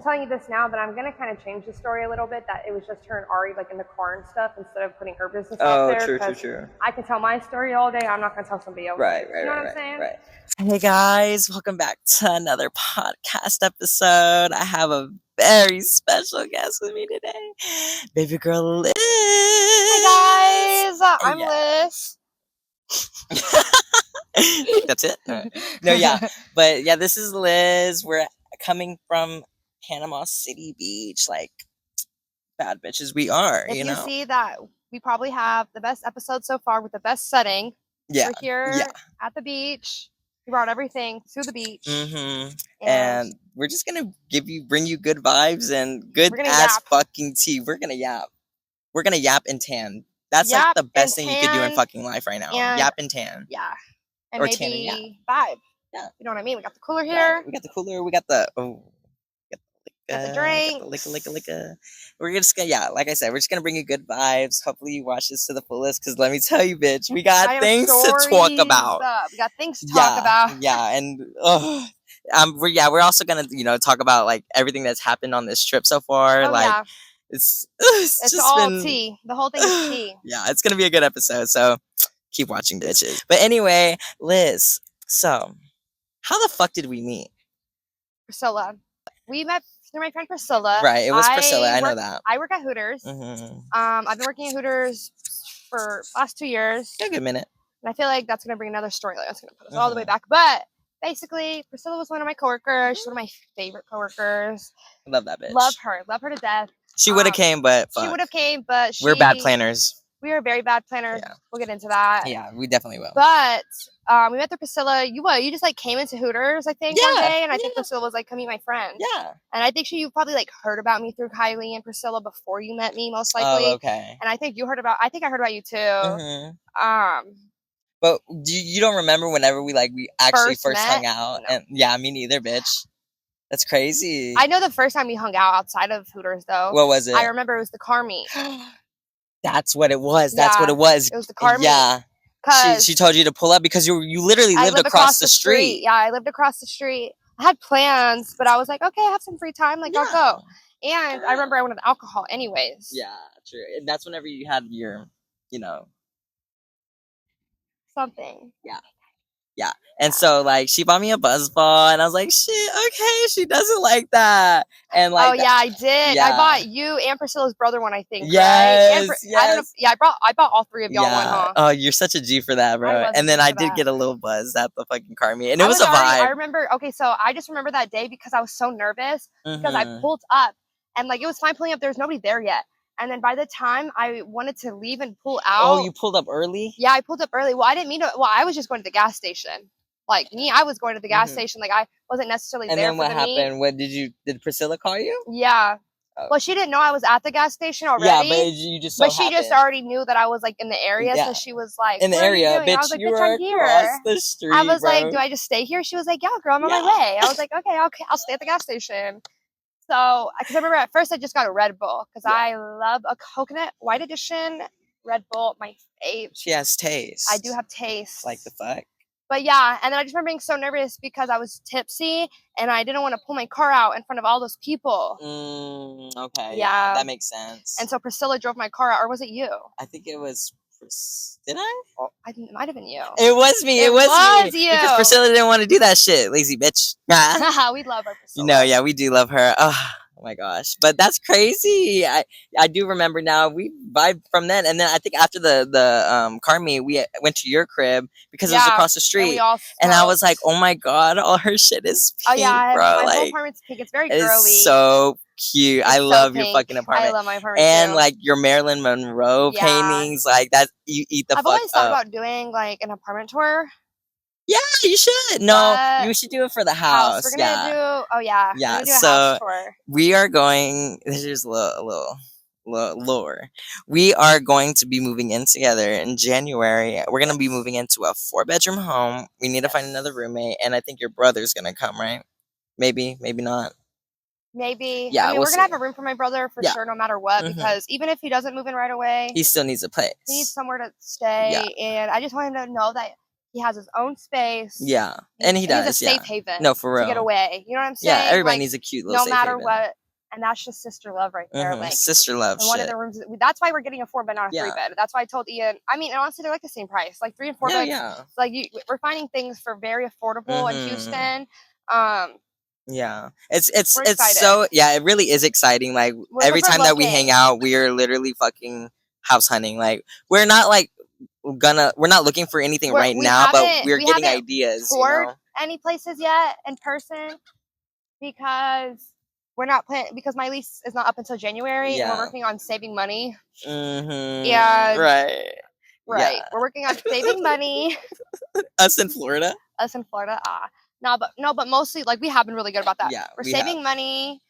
I'm telling you this now, but I'm gonna kind of change the story a little bit. That it was just her and Ari like in the car and stuff instead of putting her business out there. True. I can tell my story all day. I'm not gonna tell somebody else. Right. You know what I'm saying? Right. Hey guys, welcome back to another podcast episode. I have a very special guest with me today, baby girl Liz. Hey guys, I'm Liz. That's it? No, yeah. But yeah, this is Liz. We're coming from Panama City Beach, like bad bitches we are, If you know? see that we probably have the best episode so far with the best setting. Yeah. We're here at the beach. We brought everything to the beach. And we're just gonna bring you good vibes and good ass fucking tea. We're gonna yap. We're gonna yap and tan. That's like the best thing you could do in fucking life right now. Yap and tan. Yeah. And or maybe tan and yap. vibe. Yeah. You know what I mean? We got the cooler here. We got the cooler. We got the got the drinks. Got the liquor. We're just gonna, like I said, we're just gonna bring you good vibes. Hopefully you watch this to the fullest, because let me tell you, bitch, we got things to talk about. We got things to talk about. Yeah, and we're also gonna, talk about like everything that's happened on this trip so far. It's just all tea. The whole thing is tea. Yeah, it's gonna be a good episode, so keep watching, bitches. But anyway, Liz, so how the fuck did we meet? Priscilla. We met through my friend Priscilla. Right, it was Priscilla. I know that. I work at Hooters. I've been working at Hooters for the last 2 years. A good minute. And I feel like that's gonna bring another storyline. That's gonna put us all the way back. But basically, Priscilla was one of my coworkers. She's one of my favorite coworkers. I love that bitch. Love her to death. She would have came, but fuck. She would have came, but we're bad planners. We are very bad planners. Yeah. We'll get into that. Yeah, we definitely will. But we met through Priscilla. You just like came into Hooters, I think, one day, and I think Priscilla was like, "Come meet my friend." Yeah. And I think you probably like heard about me through Kylie and Priscilla before you met me, most likely. Oh, okay. And I think I heard about you too. But you don't remember whenever we actually first hung out? No. And yeah, me neither, bitch. That's crazy. I know the first time we hung out outside of Hooters, though. What was it? I remember it was the car meet. That's what it was. That's what it was. It was the car meet. Yeah. She told you to pull up because you literally lived across the street. Yeah, I lived across the street. I had plans, but I was like, okay, I have some free time. Like, I'll go. And I remember I wanted alcohol anyways. Yeah, true. And that's whenever you had your, something. Yeah. And so, she bought me a buzz ball, and I was like, shit, okay, she doesn't like that. And I did. Yeah. I bought you and Priscilla's brother one, I think. Yes, right? I don't know. I bought all three of y'all one, huh? Oh, you're such a G for that, bro. And then I did get a little buzz at the fucking car meet, and it was a vibe. I remember. Okay, so I just remember that day because I was so nervous because I pulled up, and it was fine pulling up. There was nobody there yet. And then by the time I wanted to leave and pull out... Oh, you pulled up early? Yeah, I pulled up early. Well, I didn't mean to... Well, I was just going to the gas station. I was going to the gas station. I wasn't necessarily there for the meet. And then what happened? Did Priscilla call you? Yeah. Oh. Well, she didn't know I was at the gas station already. Yeah, but you just she just already knew that I was, in the area. Yeah. So she was like... In the area? Bitch, I was like, you were across the street, I was like, do I just stay here? She was like, yeah, girl, I'm on my way. I was like, okay, I'll stay at the gas station. So, because I remember at first I just got a Red Bull because I love a coconut white edition Red Bull, my fave. She has taste. I do have taste. Like the fuck? But yeah, and then I just remember being so nervous because I was tipsy and I didn't want to pull my car out in front of all those people. Okay. Yeah. That makes sense. And so Priscilla drove my car out, or was it you? I think it was... Did I? Oh, it might have been you. It was me. It was me. You. Because Priscilla didn't want to do that shit. Lazy bitch. We love her, Priscilla. Yeah, we do love her. Oh my gosh. But that's crazy. I do remember now. We vibed from then. And then I think after the car meet, we went to your crib because it was across the street. And I was like, oh my God, all her shit is pink, bro. My whole apartment's pink. It's very girly. It's so cute. I love your fucking apartment. I love my apartment and your Marilyn Monroe paintings, that you eat the fuck up. I've always thought about doing an apartment tour. Yeah, you should. No, you should do it for the house. We're gonna do. Oh yeah. Yeah. We're gonna do a house tour. We are going. Here's a little lore. We are going to be moving in together in January. We're gonna be moving into a 4-bedroom home. We need to find another roommate, and I think your brother's gonna come, right? Maybe not. Maybe. Yeah, we're gonna have a room for my brother for sure, no matter what. Because even if he doesn't move in right away, he still needs a place. He needs somewhere to stay, and I just want him to know that He has his own space. Yeah, and he does. He's a safe haven. No, for real. To get away. You know what I'm saying? Yeah, everybody needs a cute little safe haven. No matter what. And that's just sister love right there. Like sister love. One of the rooms. That's why we're getting a 4-bed, not a 3-bed. That's why I told Ian. I mean, honestly, they're like the same price. Like 3 and 4 beds. Yeah. Like we're finding things for very affordable in Houston. Yeah, it's so it really is exciting. Like every time that we hang out, we are literally fucking house hunting. Like we're not looking for anything right now, but we're getting ideas. Toured any places yet in person because we're not planning, because my lease is not up until January. Yeah. And we're working on saving money. Yeah. Right. Yeah. We're working on saving money. Us in Florida. No, but mostly like we have been really good about that. Yeah, we're saving money,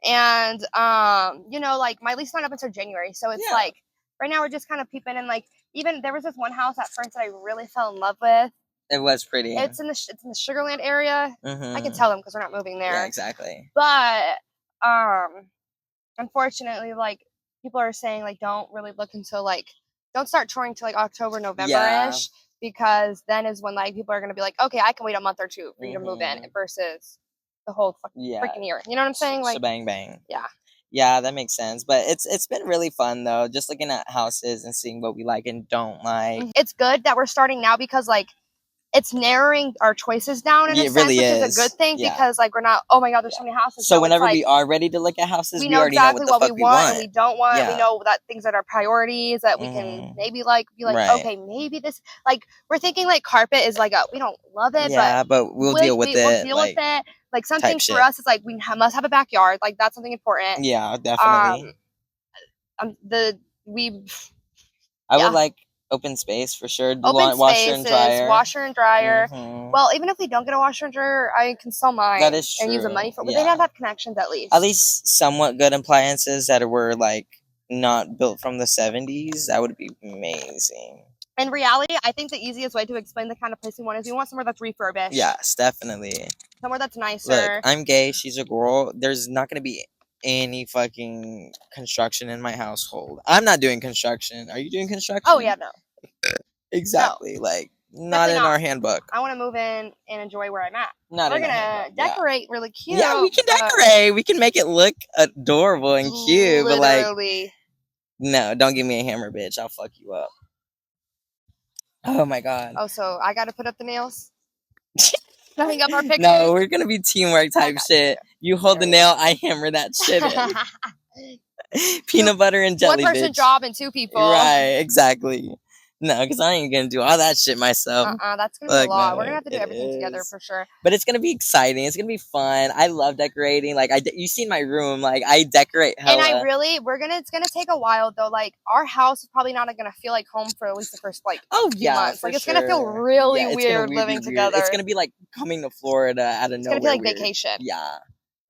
and like my lease is not up until January, so it's like right now we're just kind of peeping, and like even there was this one house at first that I really fell in love with. It was pretty. It's in the Sugarland area. I can tell them because we're not moving there. Yeah, exactly. But unfortunately, like people are saying, like don't really look until don't start touring till like October, November-ish, because then is when like people are gonna be like, okay, I can wait a month or two for you to move in versus the whole freaking year. You know what I'm saying? Like, bang bang. Yeah. Yeah, that makes sense. But it's been really fun though, just looking at houses and seeing what we like and don't like. It's good that we're starting now because like it's narrowing our choices down in a sense, which is a good thing because like we're not, oh my god, there's so many houses. So whenever we are ready to look at houses, we already know what we want and we don't want. Yeah. We know that things that are priorities that we can maybe like be like, okay, maybe this, like we're thinking like carpet is like we don't love it, but we'll deal with it. We'll deal with it. Like some things for us is like we must have a backyard. Like that's something important. Yeah, definitely. I would like open space for sure. Washer and dryer. Well, even if we don't get a washer and dryer, I can sell mine. That is true. And use the money for it. But they'd have connections at least. At least somewhat good appliances that were like not built from the 70s. That would be amazing. In reality, I think the easiest way to explain the kind of place we want is we want somewhere that's refurbished. Yes, definitely. Somewhere that's nicer. Look, I'm gay. She's a girl. There's not going to be any fucking construction in my household. I'm not doing construction. Are you doing construction? Oh yeah, no. Exactly. No. Like not in our handbook. I want to move in and enjoy where I'm at. We're gonna decorate really cute. Yeah, we can decorate. We can make it look adorable and cute. Literally. But like, no, don't give me a hammer, bitch. I'll fuck you up. Oh my god. Oh, so I gotta put up the nails. Hang up our pictures. No, we're gonna be teamwork type shit. You hold the nail, I hammer that shit in. Peanut butter and jelly. One person job and 2 people. Right, exactly. No, because I ain't gonna do all that shit myself. That's gonna be a lot. We're gonna have to do everything together for sure. But it's gonna be exciting. It's gonna be fun. I love decorating. Like you seen my room. Like I decorate hella. And it's gonna take a while though. Like our house is probably not gonna feel like home for at least the first few months. Like it's gonna feel really weird living together. It's gonna be like coming to Florida out of nowhere. It's gonna feel like vacation. Yeah,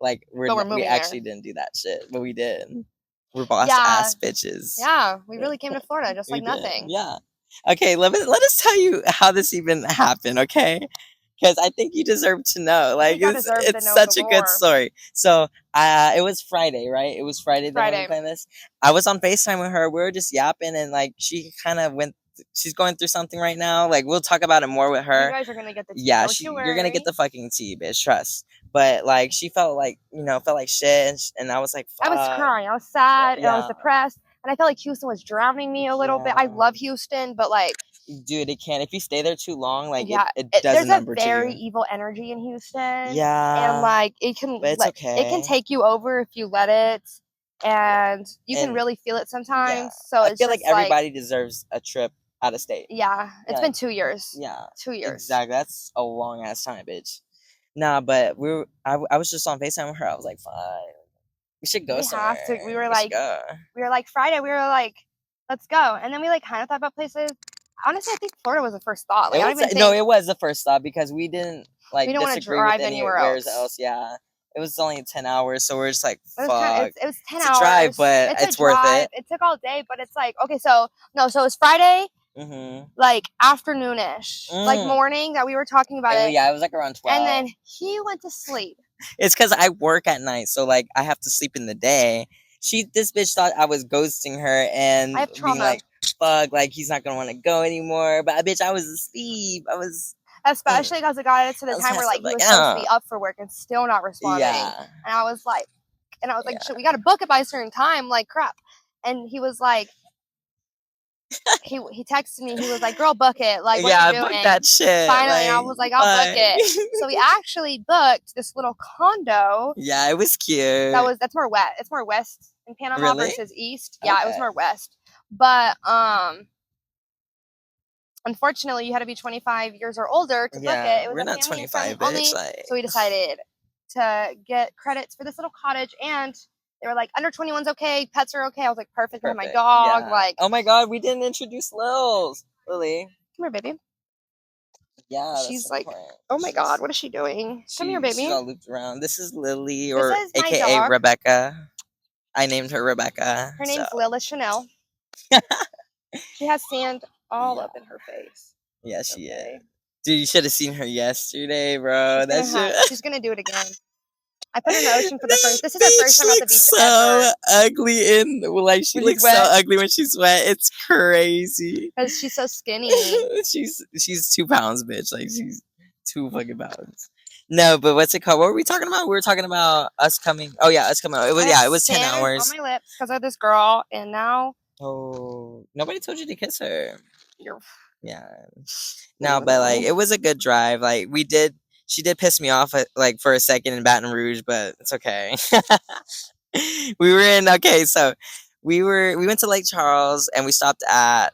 like we actually didn't do that shit, but we did. We're boss ass bitches. Yeah, we really came to Florida just like nothing. Yeah. Okay, let us tell you how this even happened, okay? Because I think you deserve to know. Like it's such a good story. So it was Friday, right? It was Friday that we were playing this. I was on FaceTime with her. We were just yapping, and like she kind of she's going through something right now. Like we'll talk about it more with her. You guys are gonna get the tea. Yeah, you're gonna get the fucking tea, bitch. Trust. But like she felt like shit, and I was like, fuck. I was crying. I was sad. And I was depressed. And I felt like Houston was drowning me a little bit. I love Houston, but like, dude, it can't. If you stay there too long, like it does a number to you. There's a very evil energy in Houston. Yeah, and like it can, but it's okay. It can take you over if you let it, and you can really feel it sometimes. Yeah. So I feel like everybody deserves a trip out of state. Yeah, it's been 2 years. Yeah, 2 years. Exactly. That's a long ass time, bitch. Nah, but I was just on FaceTime with her. I was like, fine. We should go somewhere. We were like Friday. We were like, let's go. And then we like kind of thought about places. Honestly, I think Florida was the first thought. Like, it was the first thought because we didn't we don't want to drive anywhere else. Yeah, it was only 10 hours, so we're just like, fuck. It was 10 hours. It's a drive, but it's worth it. It took all day, but it's like, okay, so it was Friday. Like afternoonish, like morning that we were talking about it. Yeah, it was like around 12. And then he went to sleep. It's because I work at night, so like I have to sleep in the day. This bitch thought I was ghosting her and I have trauma. fuck, like he's not gonna want to go anymore. But bitch, I was asleep. I was. Especially because it got to the time where like he was supposed to be up for work and still not responding. Yeah. And I was like, shit, we got to book it by a certain time. Like crap. And he was like, he texted me. He was like, "Girl, book it. Like, what are you doing?" Book that shit. Finally, I was like, "I'll book it." So we actually booked this little condo. Yeah, it was cute. That's more west. It's more west in Panama versus east. Yeah, it was more west. But unfortunately, you had to be 25 years or older to book it. It was we're not 25, only. bitch. So we decided to get credits for this little cottage, and they were like, under 21's okay, pets are okay. I was like, perfect. I have my dog. Yeah. Like, oh my god, we didn't introduce Lily. Come here, baby. Yeah, she's like, important. Oh my god, what is she doing? Come here, baby. She's all looped around. This is Lily, or AKA Rebecca. I named her Rebecca. Her name's Lila Chanel. She has sand all up in her face. Yeah, she is. Dude, you should have seen her yesterday, bro. She's gonna do it again. I put her in the ocean for the first. This is her first time at the beach so ugly she looks so ugly when she's wet. It's crazy. Because she's so skinny. she's 2 pounds, bitch. Like she's 2 fucking pounds. No, but what's it called? What were we talking about? We were talking about us coming. Oh yeah, us coming. It was 10 hours on my lips because of this girl, and now. Oh, nobody told you to kiss her. Yeah. No, but like it was a good drive. Like she did piss me off like for a second in Baton Rouge, but it's okay. we went to Lake Charles and we stopped at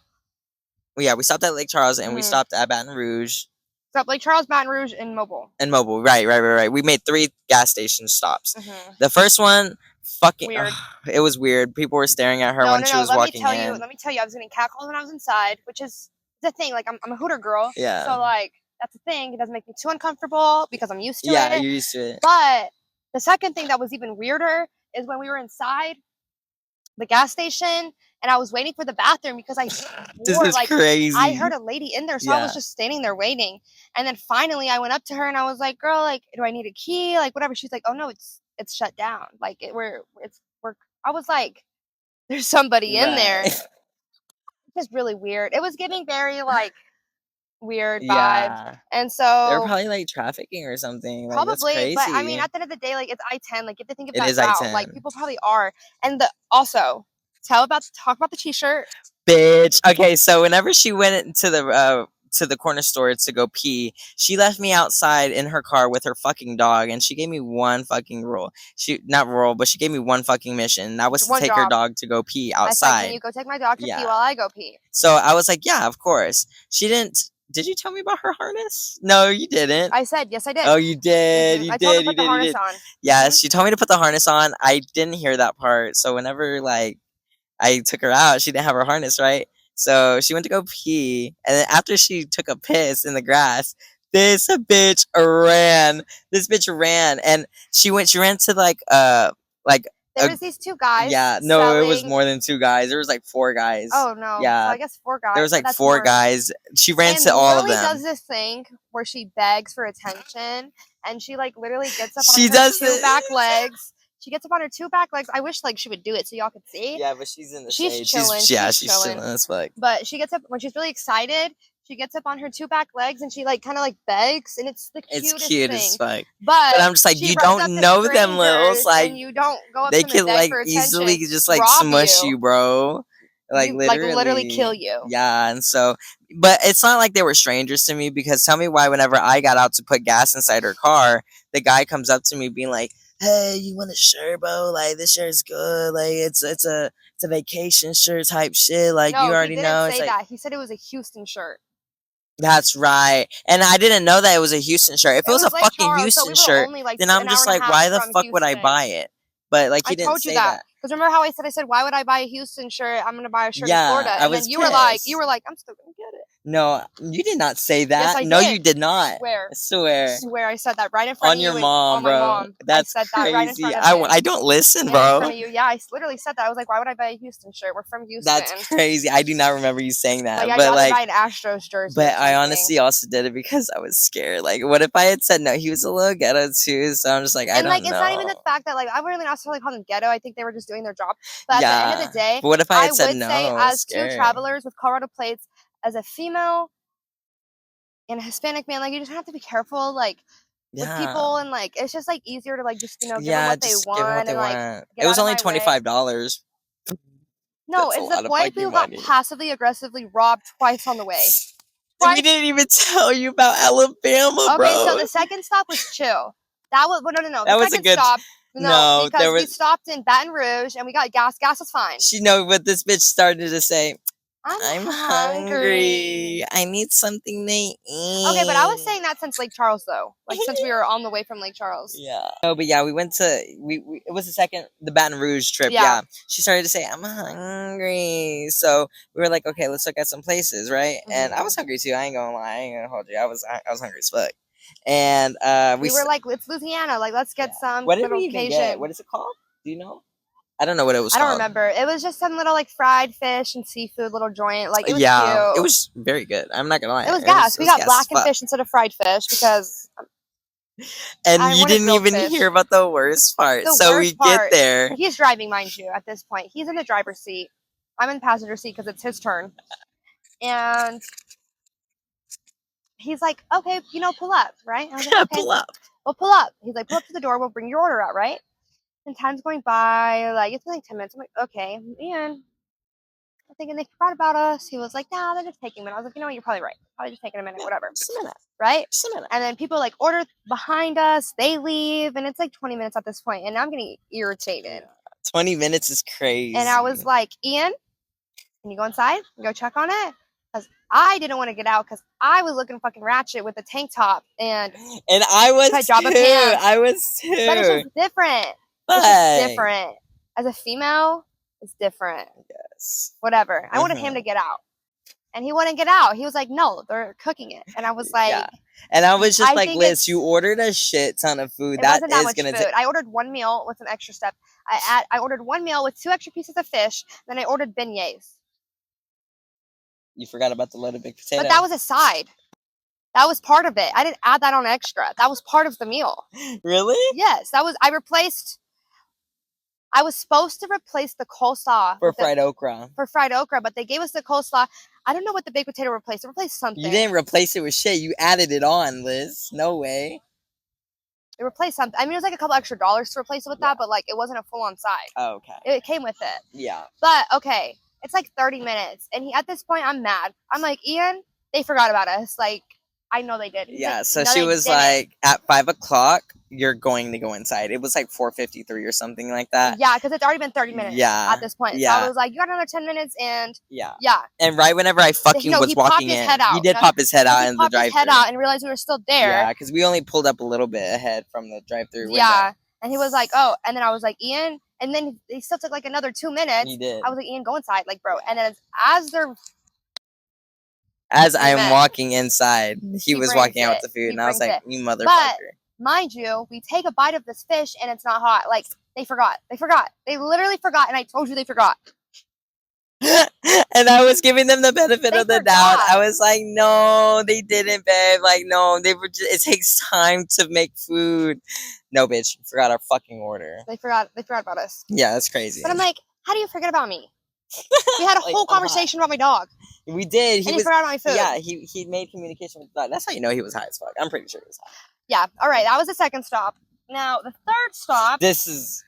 Lake Charles and we stopped at Baton Rouge. Stopped Lake Charles, Baton Rouge, and Mobile. Right. We made 3 gas station stops. The first one, fucking weird. It was weird. People were staring at her when she was walking in. Let me tell you, I was getting catcalled when I was inside, which is the thing. Like I'm a Hooter girl. Yeah. So like that's the thing. It doesn't make me too uncomfortable because I'm used to it. Yeah, you're used to it. But the second thing that was even weirder is when we were inside the gas station and I was waiting for the bathroom because I swore, like crazy. I heard a lady in there, so I was just standing there waiting. And then finally I went up to her and I was like, "Girl, like, do I need a key? Like, whatever." She's like, "Oh no, it's shut down. Like we're." I was like, "There's somebody in there." It's just really weird. It was giving very like weird vibes, and so they're probably like trafficking or something. Like, probably, that's crazy. But I mean, at the end of the day, like it's I-10. Like you have to think of that route. I-10. Like people probably are, and also talk about the t-shirt, bitch. Okay, so whenever she went into the corner store to go pee, she left me outside in her car with her fucking dog, and she gave me one fucking rule. But she gave me one fucking mission. That was to take her dog to go pee outside. I said, "Can you go take my dog to pee while I go pee?" So I was like, "Yeah, of course." She didn't. Did you tell me about her harness? No, you didn't. I said, yes, I did. Oh, you did. I told her to put the harness on. Yes, she told me to put the harness on. I didn't hear that part. So whenever like I took her out, she didn't have her harness, right? So she went to go pee, and then after she took a piss in the grass, this bitch ran, and she ran to like there was these 2 guys. Yeah, no, it was more than 2 guys. There was like 4 guys. Oh no. Yeah, so I guess 4 guys. There was like 4 guys. She ran to all of them. Lily does this thing where she begs for attention, and she like literally gets up on her 2 back legs. She gets up on her 2 back legs. I wish like she would do it so y'all could see. Yeah, but she's in the shade. She's chilling. She's chilling. That's fuck. But she gets up when she's really excited. She gets up on her 2 back legs and she like kind of like begs, and it's the cutest it's cute thing. As fuck. But I'm just like, you don't know them littles, like you don't go up they to can like easily just like smush you, bro. Like literally kill you. Yeah, and so, but it's not like they were strangers to me, because tell me why whenever I got out to put gas inside her car, the guy comes up to me being like, "Hey, you want a shirt, bro? Like this shirt's good. Like it's a vacation shirt type shit. Like you already know." He didn't say that. He said it was a Houston shirt. That's right. And I didn't know that it was a Houston shirt. If it was a fucking Houston shirt, then I'm just like, why the fuck would I buy it? But like he didn't say that. Because remember how I said, why would I buy a Houston shirt? I'm gonna buy a shirt in Florida. And then you were like, I'm still gonna get it. No, you did not say that. Yes, I no, did. you did not. Swear. I swear. Swear I said that right in front on of your you. mom, on my bro. mom. That's I said crazy. that right in front of you. I don't listen, and bro. In front of you. Yeah, I literally said that. I was like, why would I buy a Houston shirt? We're from Houston. That's crazy. I do not remember you saying that. Like, I'd but rather like, buy an Astros jersey. But I honestly also did it because I was scared. Like, what if I had said no? He was a little ghetto too, so I'm just like, I don't know. It's not even the fact that like I wouldn't necessarily call them ghetto. I think they were just doing their job. But at the end of the day, but what if I had said would no? say as two travelers with Colorado plates, as a female and a Hispanic man, like you just have to be careful, like with people, and like it's just like easier to like just give them what they want and like it was only $25. No, it's the point we got passively aggressively robbed twice on the way. We didn't even tell you about Alabama, bro. Okay, so the second stop was chill. That was no. The second stop. No, because we stopped in Baton Rouge and we got gas. Gas was fine. She know what this bitch started to say. I'm hungry. I need something to eat. Okay, but I was saying that since Lake Charles, though. Like, since we were on the way from Lake Charles. Yeah. No, but yeah, we went to, it was the Baton Rouge trip. Yeah. She started to say, I'm hungry. So we were like, okay, let's look at some places, right? And I was hungry too. I ain't gonna lie. I ain't gonna hold you. I was hungry as fuck. And we were like, it's Louisiana. Like, let's get some. What did we even get? What is it called? Do you know? I don't know what it was called. I don't remember. It was just some little like fried fish and seafood little joint. Like it was cute. It was very good. I'm not gonna lie. It was gas. We got blackened fish instead of fried fish because. And you didn't even hear about the worst part. So we get there. He's driving, mind you, at this point. He's in the driver's seat. I'm in the passenger seat because it's his turn. And he's like, okay, pull up, right? I was like, okay, pull up. We'll pull up. He's like, pull up to the door. We'll bring your order out, right? And time's going by, like, it's been like 10 minutes. I'm like, okay. And I'm thinking they forgot about us. He was like, nah, they're just taking a minute. I was like, you know what? You're probably right. Probably just taking a minute, whatever. Just a minute. Right? Just a minute. And then people, like, order behind us. They leave. And it's like 20 minutes at this point. And I'm getting irritated. 20 minutes is crazy. And I was like, Ian, can you go inside and go check on it? Because I didn't want to get out because I was looking fucking ratchet with the tank top. And I was too. I was too. But it's just different. It's just different. As a female, it's different. Yes. Whatever. I wanted him to get out. And he wouldn't get out. He was like, no, they're cooking it. And I was like... Yeah. And I was just like, Liz, you ordered a shit ton of food. That wasn't that much food. I ordered one meal with some extra stuff. I ordered one meal with 2 extra pieces of fish. Then I ordered beignets. You forgot about the loaded baked potato. But that was a side. That was part of it. I didn't add that on extra. That was part of the meal. Really? Yes. I was supposed to replace the coleslaw for fried okra. For fried okra, but they gave us the coleslaw. I don't know what the baked potato replaced. It replaced something. You didn't replace it with shit. You added it on, Liz. No way. It replaced something. I mean, it was like a couple extra dollars to replace it with that, but like it wasn't a full-on side. Oh, okay. It came with it. Yeah. But okay, it's like 30 minutes, and at this point, I'm mad. I'm like, Ian, they forgot about us. Like, I know they did. Yeah. Like, so she was like, at 5 o'clock. You're going to go inside. It was like 4:53 or something like that. Yeah, because it's already been 30 minutes at this point. Yeah. So I was like, you got another 10 minutes and... Yeah. And right whenever I fucking was walking in, he did pop his head out in the drive-thru. He popped his head out and realized we were still there. Yeah, because we only pulled up a little bit ahead from the drive-thru window. Yeah. And he was like, oh, and then I was like, Ian, and then he still took like another 2 minutes. He did. I was like, Ian, go inside. Like, bro. And then as I'm walking inside, he was walking out with the food, and I was like, you motherfucker. But, mind you, we take a bite of this fish and it's not hot. Like, they forgot. They literally forgot, and I told you they forgot. And I was giving them the benefit of the doubt. I was like, no, they didn't, babe. Like, no, they were it takes time to make food. No, bitch, you forgot our fucking order. They forgot about us. Yeah, that's crazy. But I'm like, how do you forget about me? We had a whole conversation about my dog. We did. He forgot about my food. Yeah, he made communication with the dog. That's how you know he was high as fuck. I'm pretty sure he was high. Yeah. All right. That was the second stop. Now the third stop. This is.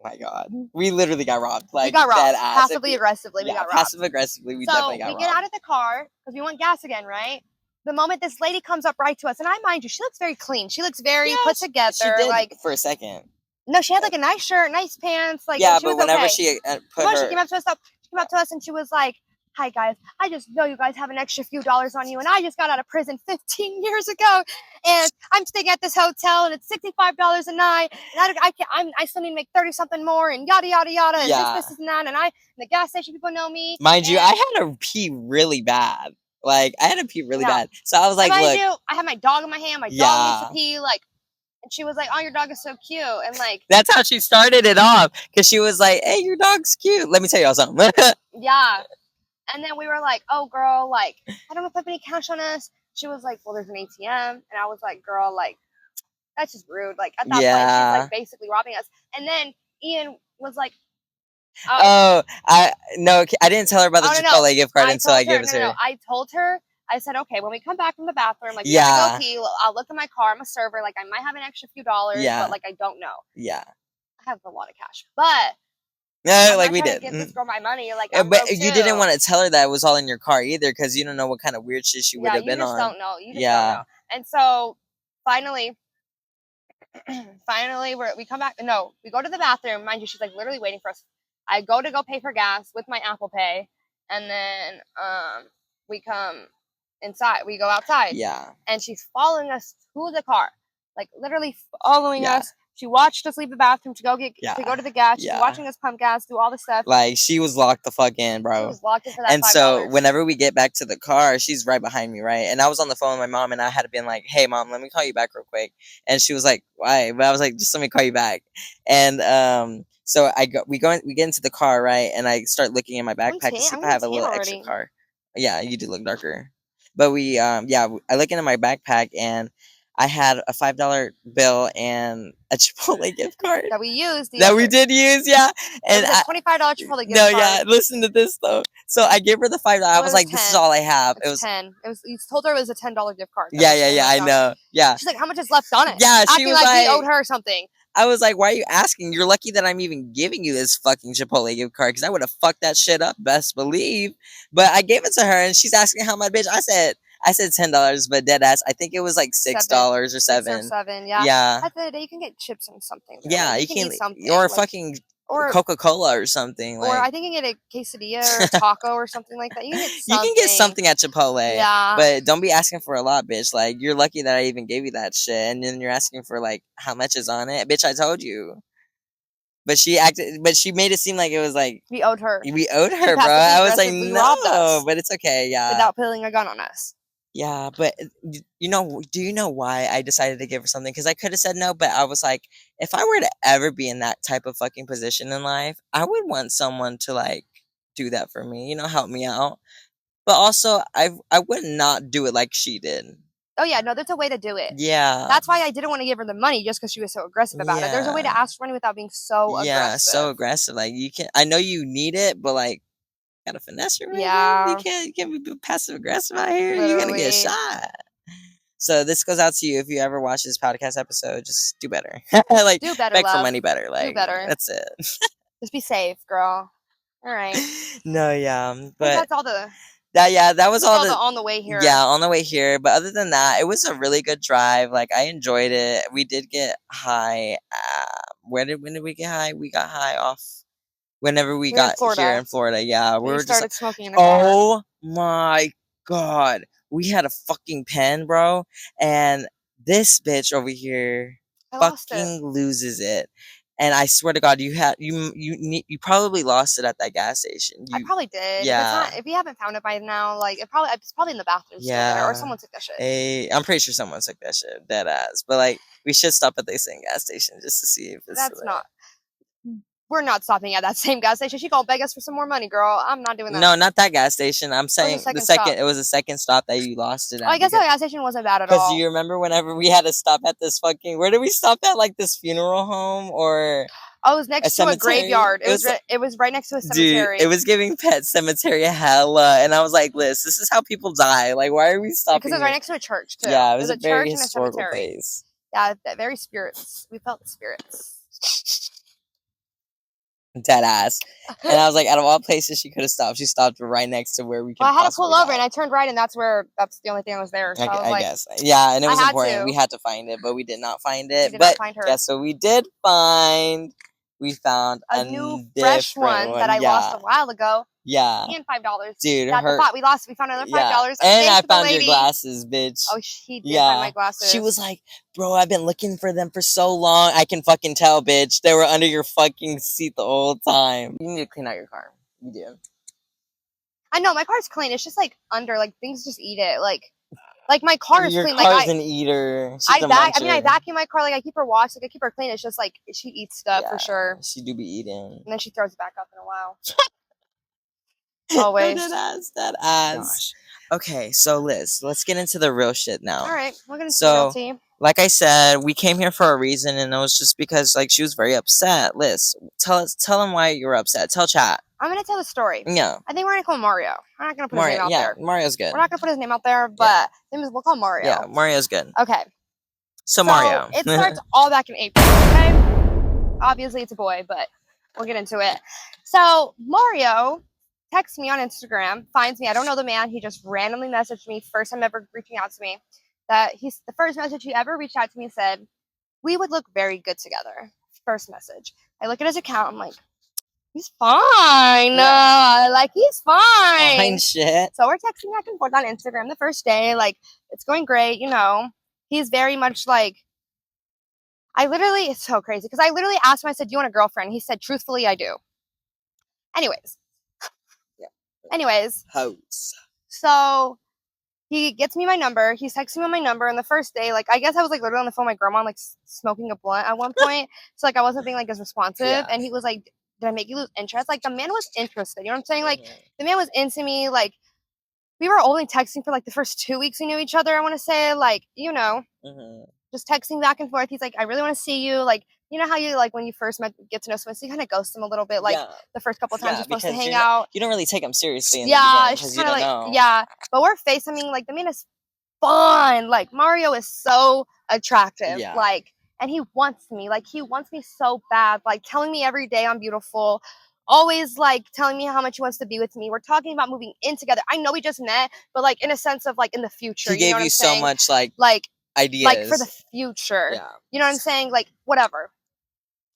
My God, we literally got robbed. Like, we got robbed passively aggressively. We got robbed. Passive aggressively. We definitely got robbed. So we get out of the car because we want gas again, right? The moment this lady comes up right to us, and I mind you, she looks very clean. She looks very put together. She did, like for a second. No, she had like a nice shirt, nice pants. Like yeah, but whenever she she came up to us and she was like, hi guys, I just know you guys have an extra few dollars on you, and I just got out of prison 15 years ago, and I'm staying at this hotel, and it's $65 a night, and I still need to make 30 something more, and yada yada yada, and this and that, and the gas station people know me. Mind you, I had to pee really bad. Like, I had to pee really bad. So I was like, look. I have my dog in my hand. My dog needs to pee. Like, and she was like, oh, your dog is so cute. And like. That's how she started it off. Because she was like, hey, your dog's cute. Let me tell y'all something. Yeah. And then we were like, oh, girl, like, I don't know if I have any cash on us. She was like, well, there's an ATM. And I was like, girl, like, that's just rude. Like, at that point, she's like basically robbing us. And then Ian was like, I didn't tell her about the Chipotle gift card until I gave it to her. I told her, I said, okay, when we come back from the bathroom, like, we gotta go pee. I'll look in my car. I'm a server. Like, I might have an extra few dollars, but like, I don't know. Yeah. I have a lot of cash, but. No, like we did. Give this girl my money, like, but you didn't want to tell her that it was all in your car either, because you don't know what kind of weird shit she would have been on. Don't know. You just don't know. And so finally, we come back. No, we go to the bathroom. Mind you, she's like literally waiting for us. I go pay for gas with my Apple Pay, and then we come inside. We go outside. Yeah. And she's following us to the car, like literally following us. She watched us leave the bathroom to go to the gas. She's watching us pump gas, do all the stuff. Like, she was locked the fuck in, bro. She was locked in for that And $5. so whenever we get back to the car, she's right behind me, right? And I was on the phone with my mom, and I had to be like, hey, Mom, let me call you back real quick. And she was like, why? But I was like, just let me call you back. And so we get into the car, right? And I start looking in my backpack to see if I have a little extra car. Yeah, you do look darker. But I look into my backpack, and I had a $5 bill and a Chipotle gift card that we used. We did use, and it was a $25 Chipotle gift card. No, yeah. Listen to this though. So I gave her the $5. I was like, 10. This is all I have. It was 10. You told her it was a $10 gift card. Yeah, I know. Yeah. She's like, how much is left on it? Yeah, she was like, we owed her something. I was like, why are you asking? You're lucky that I'm even giving you this fucking Chipotle gift card, because I would have fucked that shit up, best believe. But I gave it to her, and she's asking how much, bitch. I said $10, but dead ass, I think it was like $6 or $7. 6 or 7, yeah. Yeah. At the end of the day, you can get chips and something. Yeah, you can eat something. Or fucking Coca-Cola or something. Or I think you can get a quesadilla or a taco or something like that. You can get something at Chipotle. Yeah. But don't be asking for a lot, bitch. Like, you're lucky that I even gave you that shit. And then you're asking for, like, how much is on it. Bitch, I told you. But she made it seem like it was like... We owed her. Bro. I was like, no. But it's okay, yeah. Without pulling a gun on us. Yeah, but do you know why I decided to give her something? Because I could have said no, but I was like, if I were to ever be in that type of fucking position in life, I would want someone to, like, do that for me, help me out. But also, I would not do it like she did. Oh, yeah, no, there's a way to do it. Yeah. That's why I didn't want to give her the money, just because she was so aggressive about it. There's a way to ask for money without being so aggressive. Yeah, so aggressive. Like, I know you need it, but, like, gotta finesse her. Yeah. You can't be passive aggressive out here. Literally. You're gonna get shot. So this goes out to you. If you ever watch this podcast episode, just do better. Like, do better, beg for money better. Like, do better. That's it. Just be safe, girl. All right. No, yeah, but that's all the. That was all on the way here. Yeah, on the way here. But other than that, it was a really good drive. Like, I enjoyed it. We did get high. When did we get high? We got high off. Whenever we got here in Florida, yeah, we were started smoking in the car. Oh my god, we had a fucking pen, bro, and this bitch over here fucking loses it. And I swear to God, you probably lost it at that gas station. I probably did. Yeah. If you haven't found it by now, like it's probably in the bathroom. Yeah. There, or someone took that shit. I'm pretty sure someone took that shit, dead ass. But like, we should stop at the same gas station just to see if it's. That's not. We're not stopping at that same gas station. She gonna beg us for some more money, girl. I'm not doing that. No, not that gas station. I'm saying it was the second stop that you lost it at. I guess that gas station wasn't bad at all. Because you remember whenever we had to stop at this fucking... Where did we stop at? Like this funeral home or... Oh, it was next to a graveyard. It was right next to a cemetery. Dude, it was giving Pet Cemetery hella. And I was like, Liz, this is how people die. Like, why are we stopping? Because it was right next to a church, too. Yeah, it was a very church historical and a cemetery. place. Yeah, very spirits. We felt the spirits. Dead ass. And I was like, out of all places she could have stopped, she stopped right next to where we could. Well, I had to pull over and I turned right, and that's the only thing I was there. So I guess. Yeah, and it was important. We had to find it, but we did not find it. We did not find her. Guess what we did find? We found a new fresh one that I lost a while ago. Yeah. And $5. Dude, we found another $5. Yeah. And I found your glasses, bitch. Oh, she did find my glasses. She was like, bro, I've been looking for them for so long. I can fucking tell, bitch. They were under your fucking seat the whole time. You need to clean out your car. You do. I know my car's clean. It's just like under, like things just eat it. Like my car is Your clean. car's Like an eater. She's I vacuum my car. Like I keep her washed. Like I keep her clean. It's just like she eats stuff for sure. She do be eating, and then she throws it back up in a while. Always. that ass. Gosh. Okay, so Liz, let's get into the real shit now. All right, we'll get into the real tea. Like I said, we came here for a reason, and it was just because like she was very upset. Liz, tell them why you were upset. Tell chat. I'm gonna tell the story. Yeah. I think we're gonna call Mario. We're not gonna put his name out there. Mario's good. We're not gonna put his name out there, but we'll call Mario. Yeah, Mario's good. Okay. So Mario. It starts all back in April, okay? Obviously it's a boy, but we'll get into it. So Mario texts me on Instagram, finds me. I don't know the man. He just randomly messaged me, first time ever reaching out to me. The first message he ever reached out to me said, "We would look very good together." First message. I look at his account. I'm like, he's fine. He's fine. Fine shit. So we're texting back and forth on Instagram the first day. Like, it's going great, you know. He's very much like, it's so crazy. Because I literally asked him, I said, "Do you want a girlfriend?" He said, "Truthfully, I do." Anyways. Hoes. So he gets me my number. He's texting me on my number. And the first day, like, I guess I was, like, literally on the phone with my grandma, like, smoking a blunt at one point. So, like, I wasn't being, like, as responsive. Yeah. And he was like, "Did I make you lose interest?" Like, the man was interested. You know what I'm saying? Like, the man was into me. Like, we were only texting for, like, the first 2 weeks we knew each other, I want to say. Like, you know, just texting back and forth. He's like, "I really want to see you." Like, you know how you, like, when you first get to know someone, so you kind of ghost them a little bit, like, the first couple of times you're supposed to hang out. You don't really take them seriously in the beginning, it's just kind of like, but we're FaceTiming, like, the man is fun. Like, Mario is so attractive. Yeah. Like, and he wants me. Like, he wants me so bad. Like, telling me every day I'm beautiful. Always, like, telling me how much he wants to be with me. We're talking about moving in together. I know we just met, but, like, in a sense of, like, in the future. He gave you so much, like ideas. Like, for the future. Yeah. You know what I'm saying? Like, whatever.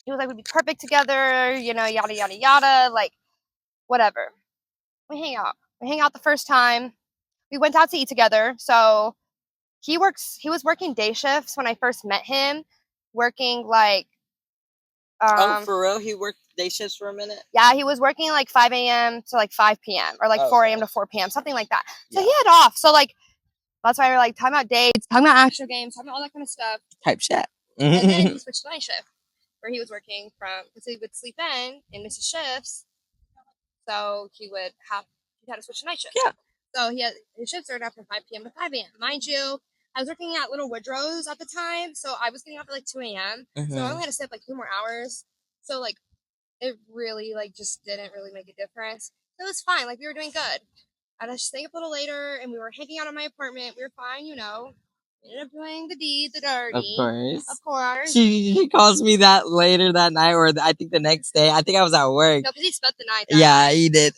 He was like, "We'd be perfect together, you know, yada, yada, yada." Like, whatever. We hang out. We hang out the first time. We went out to eat together. So he was working day shifts when I first met him. Working, like... oh, for real? He worked day shifts for a minute? Yeah, he was working, like, 5 a.m. to, like, 5 p.m. Or, like, 4 a.m. to 4 p.m. Something like that. So he had off. So, like, that's why we were, like, talking about dates, talking about actual games, talking about all that kind of stuff. Type shit. And then he switched to night shift, where he was working because he would sleep in miss his shifts, so he had to switch to night shift. Yeah. So his shifts started from 5 p.m. to 5 a.m. Mind you, I was working at Little Woodrow's at the time, so I was getting off at like 2 a.m. So I only had to stay up like 2 more hours. So like it really like just didn't really make a difference. So it was fine. Like we were doing good. I was staying up a little later, and we were hanging out in my apartment. We were fine, you know. Ended up doing the deed, the dirty. Of course. She calls me that later that night, or I think the next day. I think I was at work. No, because he spent the night. Yeah, he did.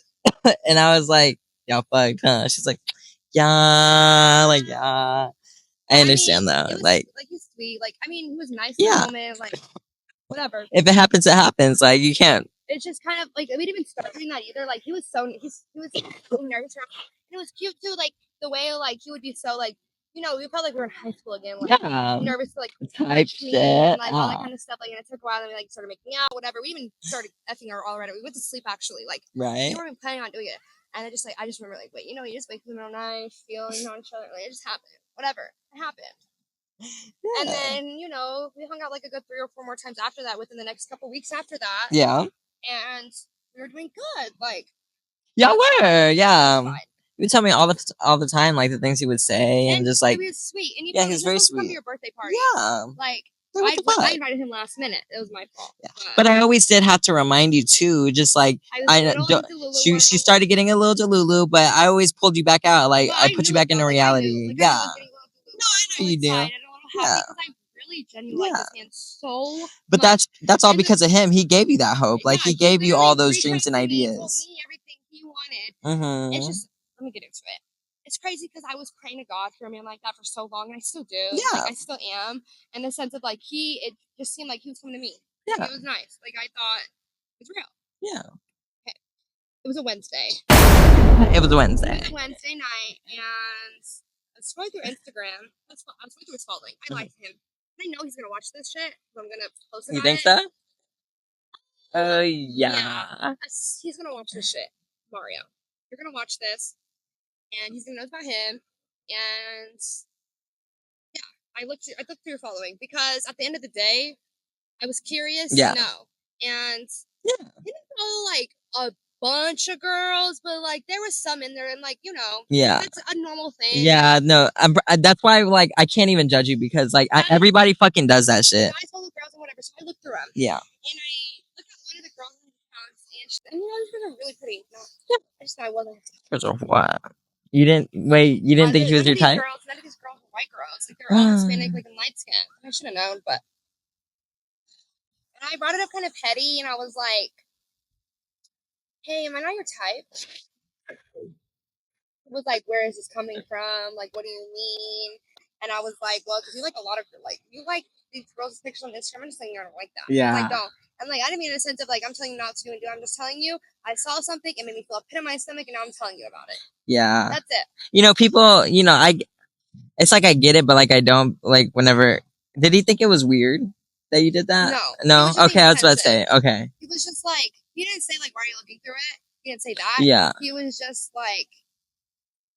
And I was like, "Y'all fucked, huh?" She's like, "Yeah, like yeah." I understand though. Like he's sweet. Like, I mean, he was nice in the moment. Like, whatever. If it happens, it happens. Like you can't. It's just kind of like we didn't even start doing that either. Like he was so nervous around, and it was cute too. Like the way like he would be so like, you know, we felt like we were in high school again. Like nervous to like type shit and like all that kind of stuff. Like and it took a while, and we like started making out, whatever. We even started effing her already. We went to sleep actually. Like we weren't even planning on doing it. And I just remember like, wait, you know, you just wake up in the middle of the night, feeling on each other. Like it just happened. Whatever, it happened. Yeah. And then, you know, we hung out like a good 3 or 4 more times after that within the next couple weeks after that. Yeah. And we were doing good. Like, y'all were, yeah. You would tell me all the time, like the things he would say, and just like he was sweet. And he was very sweet. Come to your birthday party. Yeah. Like, I invited him last minute. It was my fault. Yeah. But I always did have to remind you too. Just like she started getting a little delulu, but I always pulled you back out. Like I put you back into reality. Yeah. No, I know you do. Yeah. Really genuine like this man so but much. that's all because of him. He gave you that hope. Like he gave you all those dreams and ideas. He told me everything he wanted. It's just let me get into it. It's crazy because I was praying to God for a man like that for so long, and I still do. Yeah, like, I still am. In the sense of like it just seemed like he was coming to me. Yeah, like, it was nice. Like I thought it was real. Yeah. Okay. It was a Wednesday. It was a Wednesday. It was Wednesday night, and I was scrolling through Instagram. I was scrolling through his following. I liked him. I know he's gonna watch this shit, so I'm gonna post it. You think so? Yeah. He's gonna watch this shit, Mario. you're gonna watch this, and he's gonna know about him, and yeah, I looked through your following because at the end of the day, I was curious to know, and he didn't follow like a bunch of girls, but like there was some in there, and like it's a normal thing. Yeah, no, that's why like I can't even judge you because like everybody fucking does that shit. I follow girls and whatever, so I looked through them. Yeah. And I looked at one of the girls in the accounts, and these girls are really pretty. No, I just thought I wasn't. Girls are what? You didn't wait. You didn't think he was your type? None of these girls are white girls. Like they're all Hispanic, like in light skin. I should have known, but. And I brought it up kind of petty, and I was like, "Hey, am I not your type?" It was like, "Where is this coming from? Like, what do you mean?" And I was like, "Well, because you like a lot of you like these girls' pictures on Instagram. I'm just telling you, I don't like that. Yeah, I don't. And like, I didn't mean in a sense of like I'm telling you not to do and do. I'm just telling you I saw something, it made me feel a pit in my stomach, and now I'm telling you about it. Yeah, that's it. People, it's like I get it, but like I don't like whenever. Did he think it was weird that you did that? No. Okay, I was about to say. Okay. He was just like he didn't say like why are you looking through it. He didn't say that. Yeah. He was just like.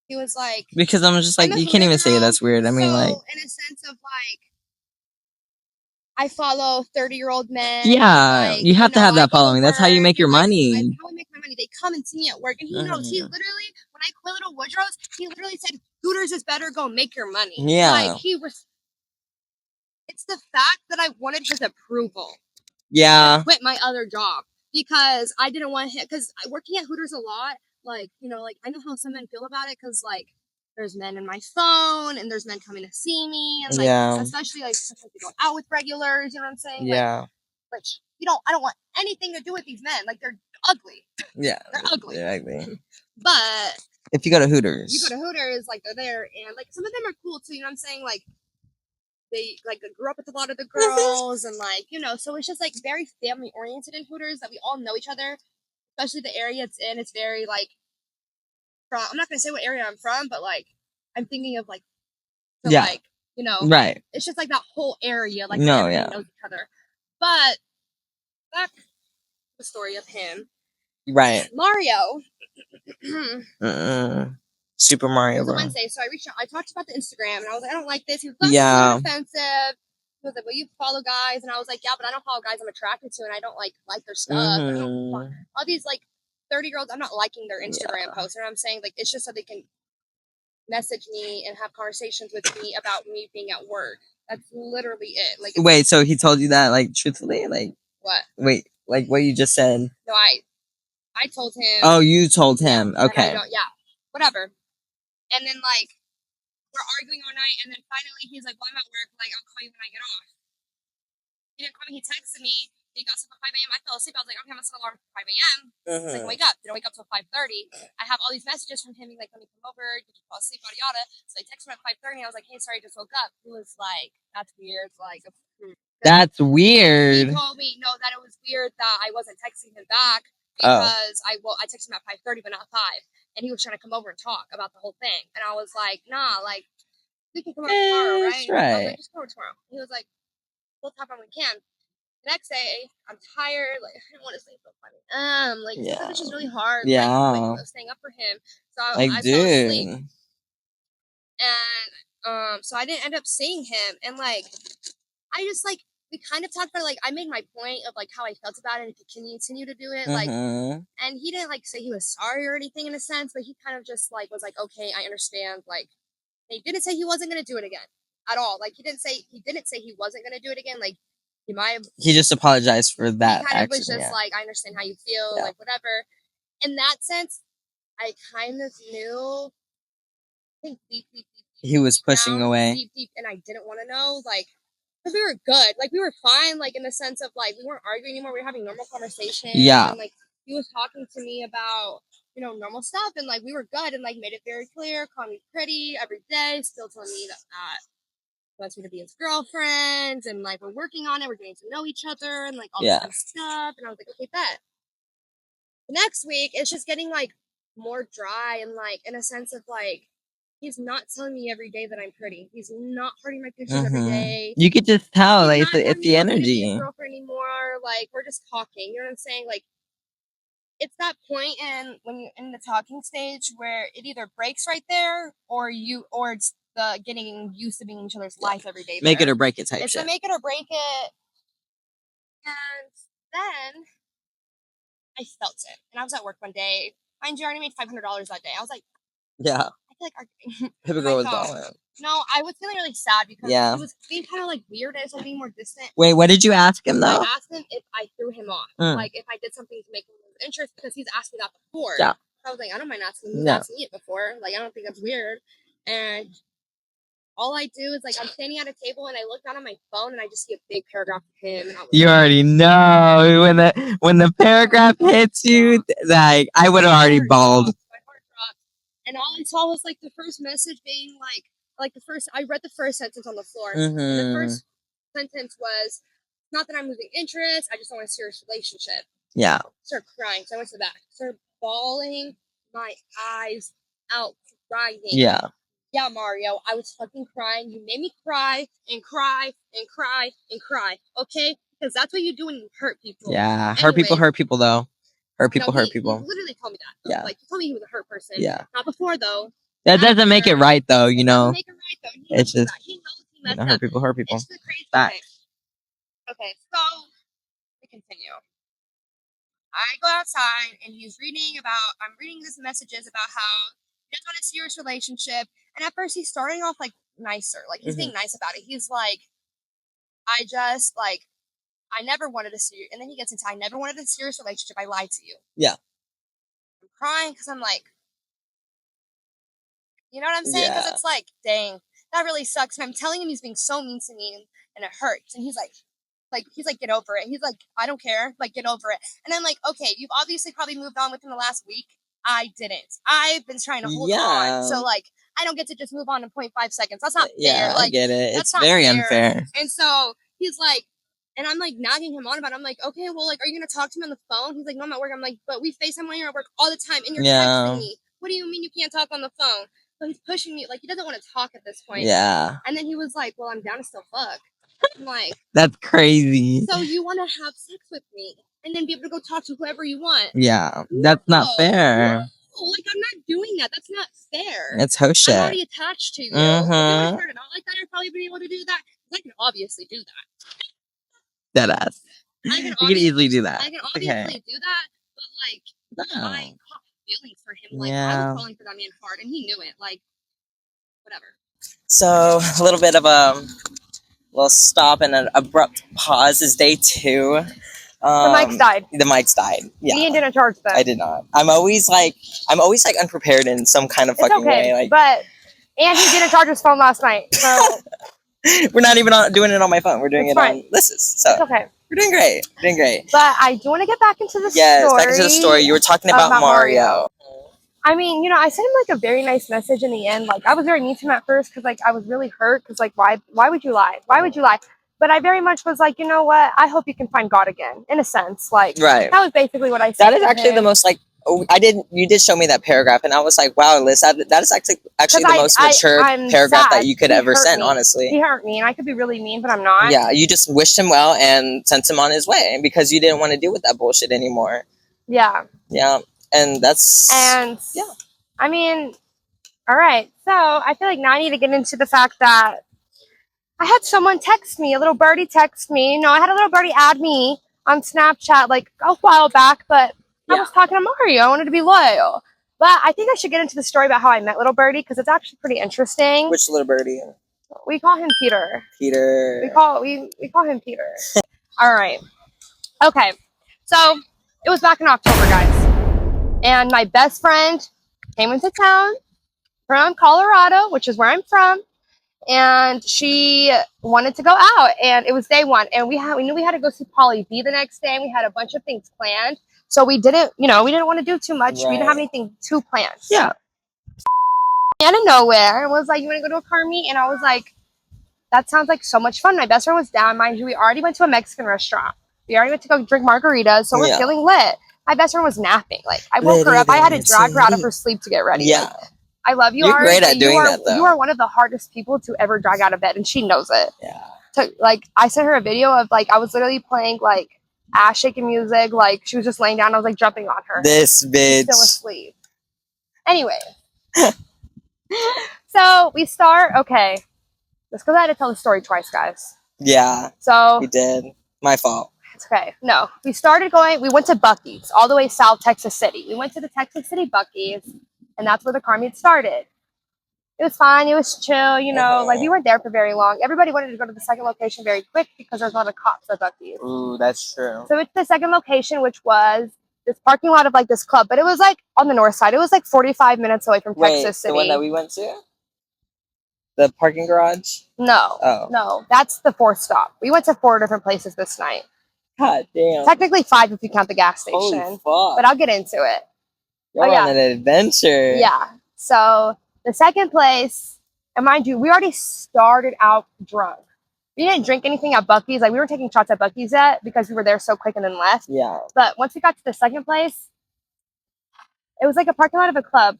He was like because I'm just like you can't even say that's weird. I mean like in a sense of like I follow 30-year-old men. Yeah, like, you have to have that following. That's how you make your money. How I make my money. They come and see me at work, and he knows. He literally, when I quit Little Woodrow's, he literally said, "Hooters is better. Go make your money." Yeah, like he was. It's the fact that I wanted his approval. Yeah, I quit my other job because I didn't want him. Because working at Hooters a lot, like like I know how some men feel about it. Because like. There's men in my phone, and there's men coming to see me, and like especially like sometimes they go out with regulars. You know what I'm saying? Yeah. Like I don't want anything to do with these men. Like they're ugly. Yeah, they're ugly. They're ugly. But if you go to Hooters, like they're there, and like some of them are cool too. You know what I'm saying? Like they like grew up with a lot of the girls, and like so it's just like very family oriented in Hooters that we all know each other, especially the area it's in. It's very like. I'm not gonna say what area I'm from, but like I'm thinking of like, like right. It's just like that whole area, like everybody knows each other. But back to the story of him, right? Mario, Super Mario. It was a Wednesday, so I reached out. I talked about the Instagram, and I was like, I don't like this. He was like, a little offensive. He was like, well, you follow guys, and I was like, yeah, but I don't follow guys I'm attracted to, and I don't like their stuff. I don't all these like 30-year-olds. I'm not liking their Instagram posts. You know what I'm saying? Like it's just so they can message me and have conversations with me about me being at work. That's literally it. Like wait, so he told you that like truthfully, like what? Wait, like what you just said? No, I told him. Oh, you told him. Okay. Whatever. And then like we're arguing all night, and then finally he's like, "Well, I'm at work. Like I'll call you when I get off." He didn't call me. He texted me. He got up at 5 a.m. I fell asleep. I was like, "Okay, I'm gonna set an alarm for 5 a.m." Like wake up. Didn't wake up till 5:30. I have all these messages from him. He's like, "Let me come over. Did you fall asleep? Yada yada." So I texted him at 5:30. I was like, "Hey, sorry, I just woke up." He was like, "That's weird." Like, that's weird. He told me that it was weird that I wasn't texting him back because I texted him at 5:30, but not 5. And he was trying to come over and talk about the whole thing. And I was like, nah, like, we can come over tomorrow, right? Right. I was like, just come over tomorrow. He was like, we'll talk when we can. The next day, I'm tired. Like, I don't want to sleep so funny. Like, it's just really hard. Yeah. Like, staying up for him. So I fell asleep. And so I didn't end up seeing him. And like, I just like, we kind of talked about like I made my point of like how I felt about it and if he can continue to do it like and he didn't like say he was sorry or anything in a sense, but he kind of just like was like, okay, I understand. Like he didn't say he wasn't gonna do it again at all. Like he didn't say he wasn't gonna do it again. Like he just apologized for that. He kind of was just like, I understand how you feel, like whatever. In that sense, I kind of knew. I think deep he was pushing down, away. Deep, and I didn't want to know, like. Because we were good. Like, we were fine, like, in the sense of, like, we weren't arguing anymore. We were having normal conversations. Yeah. And, like, he was talking to me about, normal stuff. And, like, we were good and, like, made it very clear. Called me pretty every day. Still telling me that he wants me to be his girlfriend. And, like, we're working on it. We're getting to know each other and, like, all this kind of stuff. And I was like, okay, bet. The next week, it's just getting, like, more dry and, like, in a sense of, like, he's not telling me every day that I'm pretty. He's not hearting my pictures every day. You could just tell, like, it's the energy. Girlfriend anymore. Like, we're just talking. You know what I'm saying? Like, it's that point when you're in the talking stage where it either breaks right there, or it's the getting used to being in each other's life every day. Make it or break it type it's shit. It's a make it or break it. And then I felt it. And I was at work one day. Mind you, I already made $500 that day. I was like, yeah. I feel like arguing. Paper girl was balling. No, I was feeling really sad because he was being kind of like weird and being more distant. Wait, what did you ask him though? I asked him if I threw him off. Like if I did something to make him lose interest, because he's asked me that before. Yeah. I was like, I don't mind asking him. He's asked me it before. Like, I don't think that's weird. And all I do is, like, I'm standing at a table and I look down at my phone and I just see a big paragraph of him. And I was you already know when the paragraph hits you, like, I would have already bawled. My heart dropped. And all I saw was, like, the first message being, like I read the first sentence on the floor. And the first sentence was, not that I'm losing interest, I just don't want a serious relationship. Yeah. I started crying. So I went to the back. Started bawling my eyes out, crying. Yeah. Yeah, Mario, I was fucking crying. You made me cry and cry and cry and cry, okay? Because that's what you do when you hurt people. Yeah, hurt people, though. Hurt people. He literally told me that. Yeah. Like, he told me he was a hurt person. Yeah. Not before, though. That doesn't make it right, though, you know? It doesn't make it right, though. It's just, he knows he messed up. Hurt people. It's the crazy thing. Okay, so, we continue. I go outside, and I'm reading these messages about how he doesn't want a serious relationship. And at first, he's starting off, like, nicer. Like, he's being nice about it. He's like, I never wanted a serious... And then he gets into, I never wanted a serious relationship. I lied to you. Yeah. I'm crying because I'm like... You know what I'm saying? Because it's like, dang, that really sucks. And I'm telling him he's being so mean to me, and it hurts. And he's like, get over it. He's like, I don't care. Like, get over it. And I'm like, okay, you've obviously probably moved on within the last week. I didn't. I've been trying to hold on. So, like, I don't get to just move on in 0.5 seconds. That's not fair. Like, I get it. It's very unfair. And so he's like, and I'm like nagging him on about it. I'm like, okay, well, like, are you going to talk to me on the phone? He's like, no, I'm at work. I'm like, but we FaceTime when you're at work all the time, and you're texting me. What do you mean you can't talk on the phone? So he's pushing me. Like, he doesn't want to talk at this point. Yeah. And then he was like, well, I'm down to still fuck. I'm like, that's crazy. So you want to have sex with me and then be able to go talk to whoever you want? Yeah, that's not fair. No, like, I'm not doing that. That's not fair. It's ho shit. I'm already attached to you. If you started out like that, I'd probably be able to do that. I can obviously do that. Dead ass. You can easily do that. I can obviously do that, but, like, I caught feelings for him. Like, I was falling for that man hard, and he knew it. Like, whatever. So, a little bit of a little stop and an abrupt pause is day 2. The mics died. Yeah. Ian didn't charge them. I did not. I'm always unprepared in some kind of fucking way. Like, but and he didn't charge his phone last night. So we're not even doing it on my phone. We're doing it on Liz's. So it's okay. We're doing great. But I do want to get back into the story. Yes, back into the story. You were talking about Mario. I mean, you know, I sent him, like, a very nice message in the end. Like, I was very mean to him at first because, like, I was really hurt because, like, why would you lie? Why would you lie? But I very much was like, you know what? I hope you can find God again, in a sense. Like, that was basically what I said. That is actually the most, like, you did show me that paragraph, and I was like, wow, Liz, that is actually the most mature paragraph that you could ever send, honestly. He hurt me, and I could be really mean, but I'm not. Yeah, you just wished him well and sent him on his way because you didn't want to deal with that bullshit anymore. Yeah. Yeah. And I mean, all right. So I feel like now I need to get into the fact that I had someone text me, a little birdie text me. No, I had a little birdie add me on Snapchat like a while back, but I was talking to Mario. I wanted to be loyal. But I think I should get into the story about how I met little birdie because it's actually pretty interesting. Which little birdie? We call him Peter. Peter. We call him Peter. All right. Okay. So it was back in October, guys. And my best friend came into town from Colorado, which is where I'm from. And she wanted to go out. And it was day 1. And we knew we had to go see Polly B the next day. And we had a bunch of things planned. So we didn't want to do too much. Right. We didn't have anything too planned. Yeah. Out of nowhere, and was like, you want to go to a car meet? And I was like, that sounds like so much fun. My best friend was down. Mind you, we already went to a Mexican restaurant. We already went to go drink margaritas. So we're feeling lit. My best friend was napping. Like, I woke her up. I had to drag her out of her sleep to get ready. Yeah. Like, I love you, You're great at doing that, though. You are one of the hardest people to ever drag out of bed, and she knows it. Yeah. So, like, I sent her a video of, like, I was literally playing, like, ass shaking music. Like, she was just laying down. I was like jumping on her. This bitch. She's still asleep. Anyway. So we start, okay. Let's go ahead and tell the story twice, guys. Yeah. So. You did. My fault. It's okay. No. We went to Buc-ee's, all the way south Texas City. We went to the Texas City Buc-ee's, and that's where the car meet started. It was fine. It was chill, you know. Like, we weren't there for very long. Everybody wanted to go to the second location very quick because there's a lot of cops at Buc-ee's. Ooh, that's true. So it's the second location, which was this parking lot of, like, this club. But it was, like, on the north side. It was, like, 45 minutes away from Texas City. The one that we went to? The parking garage? No. Oh. No. That's the fourth stop. We went to 4 different places this night. God damn. Technically 5 if you count the gas station. Holy fuck. But I'll get into it. You're on an adventure. Yeah. So the second place, and mind you, we already started out drunk. We didn't drink anything at Buc-ee's. Like, we weren't taking shots at Buc-ee's yet because we were there so quick and then left. Yeah. But once we got to the second place, it was like a parking lot of a club.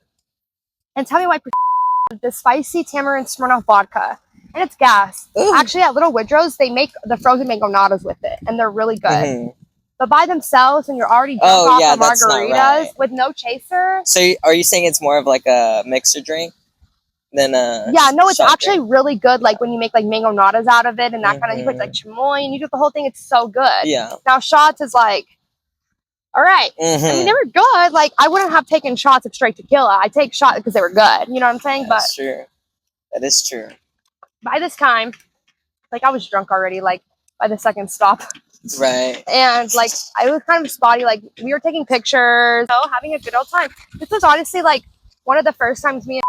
And tell me why the spicy tamarind Smirnoff vodka. And it's gas. Ooh. Actually, at Little Woodrow's, they make the frozen mangonadas with it. And they're really good. Mm-hmm. But by themselves, and you're already drunk off of margaritas with no chaser. So are you saying it's more of like a mixer drink than a it's actually really good. Like, when you make like mangonadas out of it and that kind of, you put like chamoy and you do the whole thing. It's so good. Yeah. Now shots is like, all right. Mm-hmm. I mean, they were good. Like, I wouldn't have taken shots of straight tequila. I take shots because they were good. You know what I'm saying? That's true. That is true. By this time, like, I was drunk already. Like, by the second stop. Right. And, like, I was kind of spotty. Like, we were taking pictures, having a good old time. This was honestly, like, one of the first times me and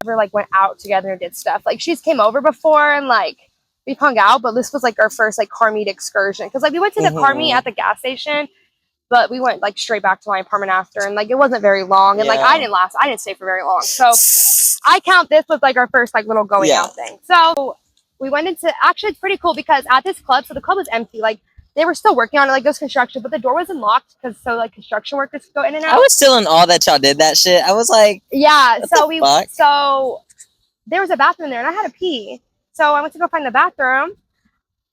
ever, like, went out together and did stuff. Like, she's came over before and, like, we've hung out, but this was, like, our first, like, car meet excursion. Because, like, we went to the car meet at the gas station, but we went, like, straight back to my apartment after. And, like, it wasn't very long. And, like, I didn't stay for very long. So, I count this was, like, our first, like, little going out thing. So, we went into, actually, it's pretty cool because at this club, so the club was empty. Like, they were still working on it, like, those construction, but the door wasn't locked because like construction workers could go in and out. I was still in awe that y'all did that shit. I was like, yeah. So there was a bathroom in there, and I had to pee. So I went to go find the bathroom.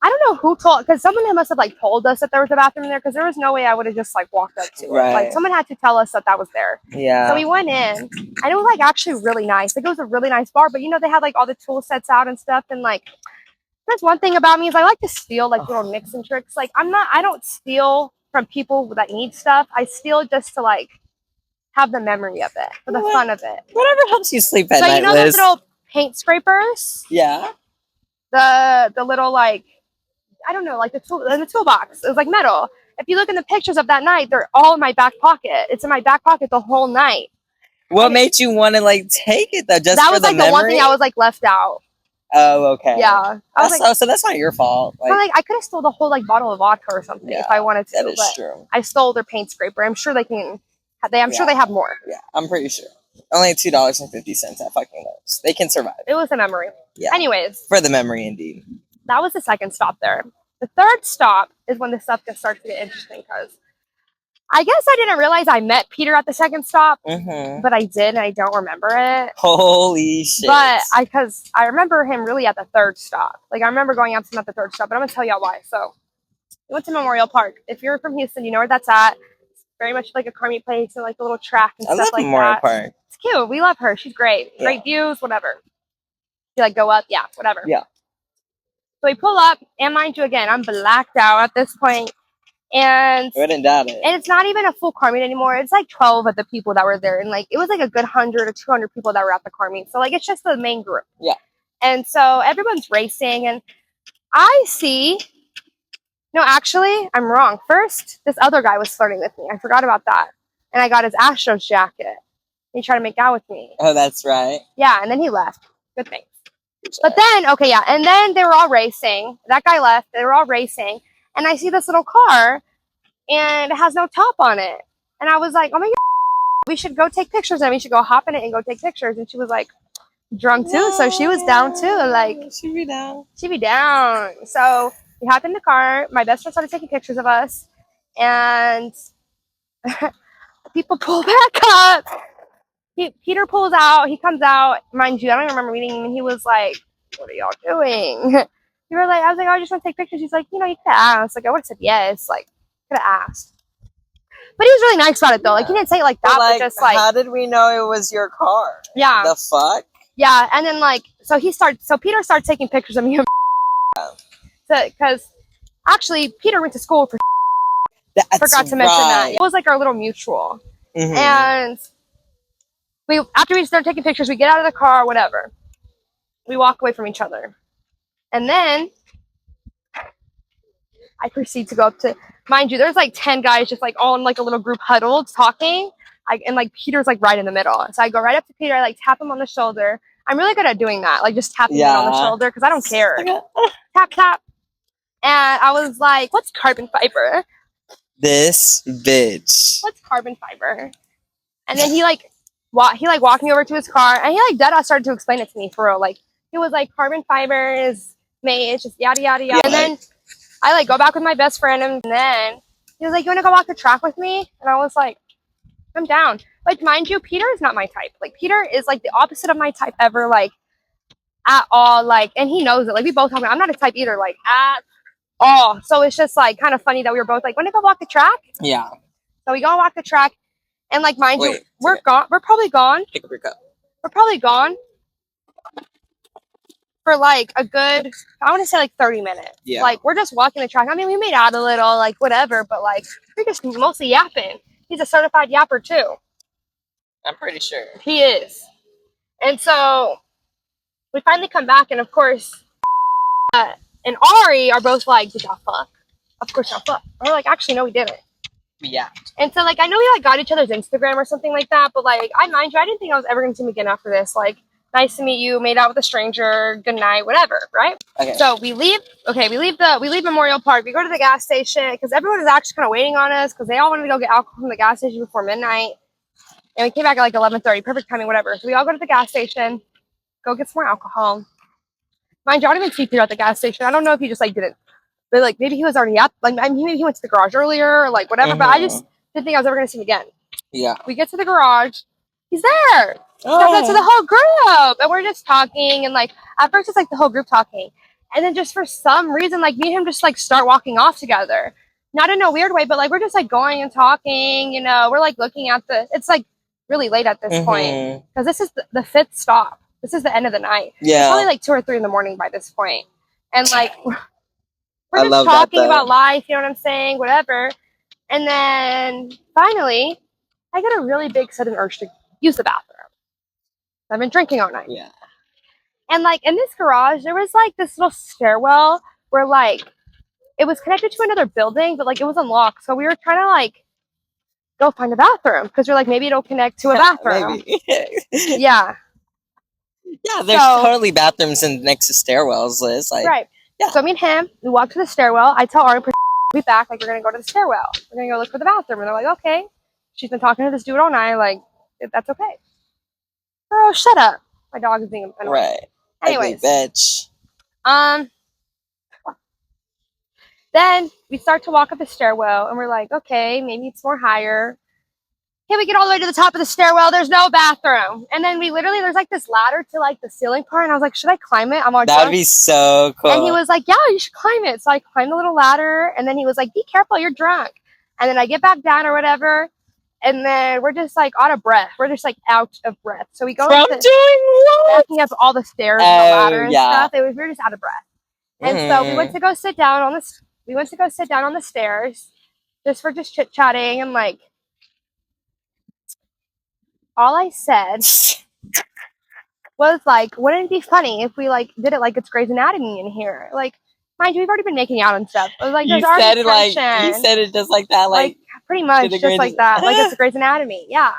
I don't know who told, because someone must have like told us that there was a bathroom in there, because there was no way I would have just like walked up to it. Like, someone had to tell us that was there. Yeah. So we went in, and it was like actually really nice. Like, it was a really nice bar, but you know, they had like all the tool sets out and stuff, and like, that's one thing about me is I like to steal like little nicks and tricks. Like, I don't steal from people that need stuff. I steal just to like have the memory of it, for the fun of it. Whatever helps you sleep at night, So you know those little paint scrapers? Yeah. The little like, I don't know, like the toolbox. It was like metal. If you look in the pictures of that night, they're all in my back pocket. It's in my back pocket the whole night. What made you want to like take it though? Just that for was the like memory? the one thing I was like left out. Oh, okay. Yeah. So that's not your fault. Like, I could have stole the whole like bottle of vodka or something if I wanted to. That is true. I stole their paint scraper. I'm sure they can. I'm sure they have more. Yeah, I'm pretty sure. Only $2.50 at fucking Lowe's. They can survive. It was a memory. Yeah. Anyways. For the memory, indeed. That was the second stop there. The third stop is when the stuff just starts to get interesting, because I guess I didn't realize I met Peter at the second stop, but I did, and I don't remember it. Holy shit. But because I remember him really at the third stop. Like, I remember going out to him at the third stop, but I'm going to tell y'all why. So, we went to Memorial Park. If you're from Houston, you know where that's at. It's very much like a car meet place and like a little track and stuff like that. I love Memorial Park. It's cute. We love her. She's great. Yeah. Great views, whatever. You like go up? Yeah, whatever. Yeah. So we pull up, and mind you, again, I'm blacked out at this point. And I wouldn't doubt it. And it's not even a full car meet anymore. It's like 12 of the people that were there. And like, it was like a good 100 or 200 people that were at the car meet. So like, it's just the main group. Yeah. And so everyone's racing, and I see, no, actually, I'm wrong. First, this other guy was flirting with me. I forgot about that. And I got his Astros jacket. He tried to make out with me. Oh, that's right. Yeah. And then he left. Good thing. But then, okay, yeah. And then they were all racing. That guy left. They were all racing. And I see this little car, and it has no top on it. And I was like, oh my God, we should go take pictures, and we should go hop in it and go take pictures. And she was like, drunk too. So she was down too. Like, she'd be down. She'd be down. So we hopped in the car. My best friend started taking pictures of us. And people pull back up. Peter pulls out. He comes out. Mind you, I don't remember meeting him. And he was like, what are y'all doing? You were like, I was like, oh, I just want to take pictures. He's like, you know, you could ask. Like, I would have said yes. Like, Could have asked. But he was really nice about it, though. Like, he didn't say it like that, but just like... How did we know it was your car? Yeah. The fuck? Yeah, and then, like, so Peter started taking pictures of me. Because, actually, Peter went to school for... Forgot to mention that. It was, like, our little mutual. And after we started taking pictures, we get out of the car, whatever. We walk away from each other. And then... I proceed to go up to, mind you, there's like 10 guys just like all in like a little group huddled talking. And like Peter's like right in the middle. So I go right up to Peter, I like tap him on the shoulder. I'm really good at doing that, like just tapping him on the shoulder because I don't care. Tap, tap. And I was like, what's carbon fiber? This bitch. What's carbon fiber? And then he walked me over to his car and he like dead ass started to explain it to me for real. Like, he was like, carbon fiber is made, it's just yada, yada, yada. And then I like go back with my best friend, and then he was like, you want to go walk the track with me? And I was like, I'm down. Like, mind you, Peter is not my type. Like, Peter is like the opposite of my type ever, like at all. Like, and he knows it. Like, we both talk about, I'm not a type either, like at all. So it's just like kind of funny that we were both like, want to go walk the track? Yeah. So we go walk the track, and like, mind you, we're gone. We're probably gone. Pick up your cup. We're probably gone for like a good, I want to say like 30 minutes. Yeah. Like, we're just walking the track. I mean, we made out a little, like whatever, but like we're just mostly yapping. He's a certified yapper too. I'm pretty sure. He is. And so we finally come back, and of course, and Ari are both like, did y'all fuck? Of course y'all fuck. And we're like, actually, no, we didn't. Yeah. And so like, I know we like got each other's Instagram or something like that, but like, mind you, I didn't think I was ever going to see him again after this. Like, nice to meet you, made out with a stranger, good night, whatever, right? Okay. So we leave Memorial Park. We go to the gas station because everyone was actually kind of waiting on us because they all wanted to go get alcohol from the gas station before midnight. And we came back at like 11:30, perfect timing, whatever. So we all go to the gas station, go get some more alcohol. Mind you, I don't even see Peter at the gas station. I don't know if he just like didn't, but like maybe he was already up. Like, I mean, maybe he went to the garage earlier or like whatever, but I just didn't think I was ever going to see him again. Yeah. We get to the garage. He's there. To the whole group, and we're just talking, and like at first it's like the whole group talking, and then just for some reason like me and him just like start walking off together, not in a weird way, but like we're just like going and talking, you know, we're like looking at it's like really late at this point because this is the fifth stop, this is the end of the night. It's probably like 2 or 3 in the morning by this point, and like we're just talking about life, you know what I'm saying, whatever. And then finally I get a really big sudden urge to use the bathroom. I've been drinking all night. Yeah. And like in this garage, there was like this little stairwell where like it was connected to another building, but like it was unlocked. So we were trying to like go find a bathroom because we're like, maybe it'll connect to a bathroom. Yeah. Yeah, there's totally bathrooms next to stairwells, Liz. Like, right. Yeah. So me and him, we walk to the stairwell. I tell Ari, we'll be back. Like, we're going to go to the stairwell. We're going to go look for the bathroom. And they're like, okay. She's been talking to this dude all night. Like, that's okay. Girl, shut up. My dog is being annoying. Right. Anyways. Ugly bitch. Then we start to walk up the stairwell, and we're like, okay, maybe it's more higher. Okay, we get all the way to the top of the stairwell. There's no bathroom. And then there's like this ladder to like the ceiling part. And I was like, should I climb it? I'm all That'd be so cool. And he was like, yeah, you should climb it. So I climbed the little ladder. And then he was like, be careful, you're drunk. And then I get back down or whatever. And then we're just like out of breath. We're just like out of breath. So we go from doing what? Walking up all the stairs and the ladder and stuff. We were just out of breath. And so we went to go sit down on the stairs just for chit chatting, and like all I said was like, wouldn't it be funny if we like did it like it's Grey's Anatomy in here? Like, mind you, we've already been making out and stuff. It was like, you said it just like that, like pretty much just like that, like it's Grey's Anatomy, yeah.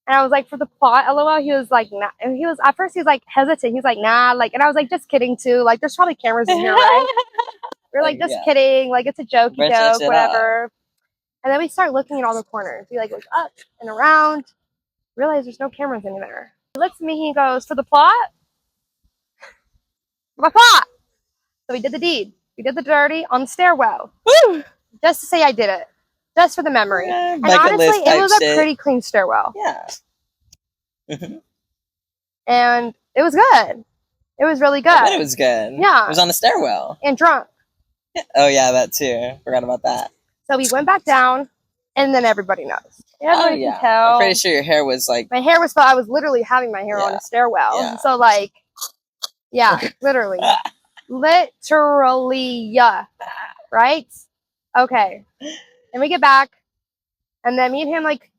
And I was like, for the plot, LOL. He was like, nah. And he was at first like hesitant. He's like, nah, like, and I was like, just kidding too. Like, there's probably cameras in here, right? We're like, just kidding. Like, it's a jokey joke, whatever. And then we start looking in all the corners. We like look up and around. Realize there's no cameras in there. He looks at me. He goes, for the plot. For the plot. So we did the deed. We did the dirty on the stairwell. Woo! Just to say I did it. Just for the memory. Yeah, and honestly, it was a pretty clean stairwell. Yeah. And it was good. It was really good. I bet it was good. Yeah. It was on the stairwell. And drunk. Oh, yeah, that too. Forgot about that. So we went back down, and then everybody knows. Everybody can tell. I'm pretty sure your hair was like... My hair was... I was literally having my hair on a stairwell. Yeah. So, like... Yeah, literally. Literally. Right? Okay. And we get back, and then me and him, like...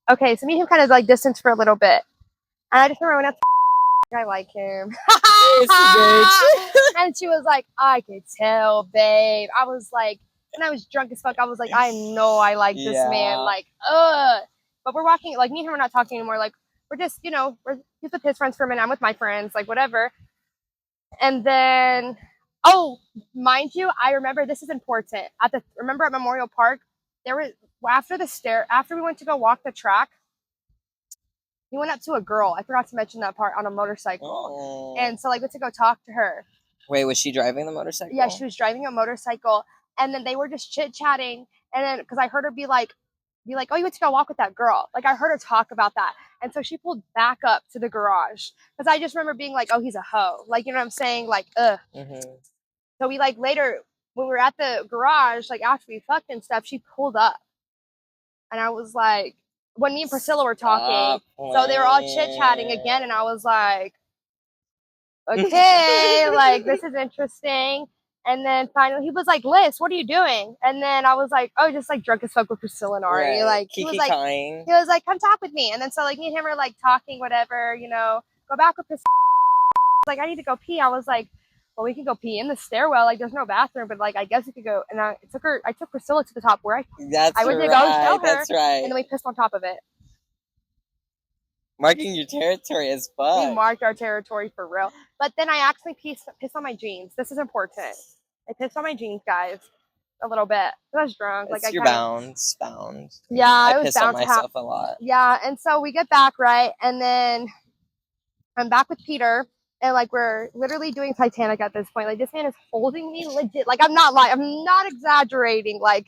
Okay, so me and him kind of, like, distanced for a little bit. And I just remember when I like him. And she was like, I could tell, babe. I was like... And I was drunk as fuck. I was like, I know I like this man. Like, ugh. But we're walking, like, me and him are not talking anymore. Like, we're just, he's with his friends for a minute. I'm with my friends, like, whatever. And then, mind you, I remember, this is important. Remember at Memorial Park, there was, after we went to go walk the track, he went up to a girl. I forgot to mention that part, on a motorcycle. And so, like, we went to go talk to her. Wait, was she driving the motorcycle? Yeah, she was driving a motorcycle. And then they were just chit-chatting. And then, because I heard her be like, oh, you went to go walk with that girl. Like, I heard her talk about that. And so she pulled back up to the garage. Because I just remember being like, oh, he's a hoe. Like, you know what I'm saying? Like, ugh. Mm-hmm. So we, like, later, when we were at the garage, like, after we fucked and stuff, she pulled up. And I was like, when me and Priscilla were talking, so they were all chit-chatting again. And I was like, okay, like, this is interesting. And then finally, he was like, Liz, what are you doing? And then I was like, oh, just like drunk as fuck with Priscilla and Ari. Right. Like, he was like, come talk with me. And then so, like, me and him were like talking, whatever, go back with Priscilla. Like, I need to go pee. I was like, well, we can go pee in the stairwell. Like, there's no bathroom, but like, I guess we could go. And I took Priscilla to the top where I went to go show her. That's right. And then we pissed on top of it. Marking your territory as fuck. We marked our territory for real. But then I actually pissed on my jeans. This is important. I pissed on my jeans, guys, a little bit. I was drunk. Like, you're bound. Yeah, I pissed on myself a lot. Yeah, and so we get back, right? And then I'm back with Peter, and like we're literally doing Titanic at this point. Like, this man is holding me legit. Like, I'm not lying. I'm not exaggerating. Like,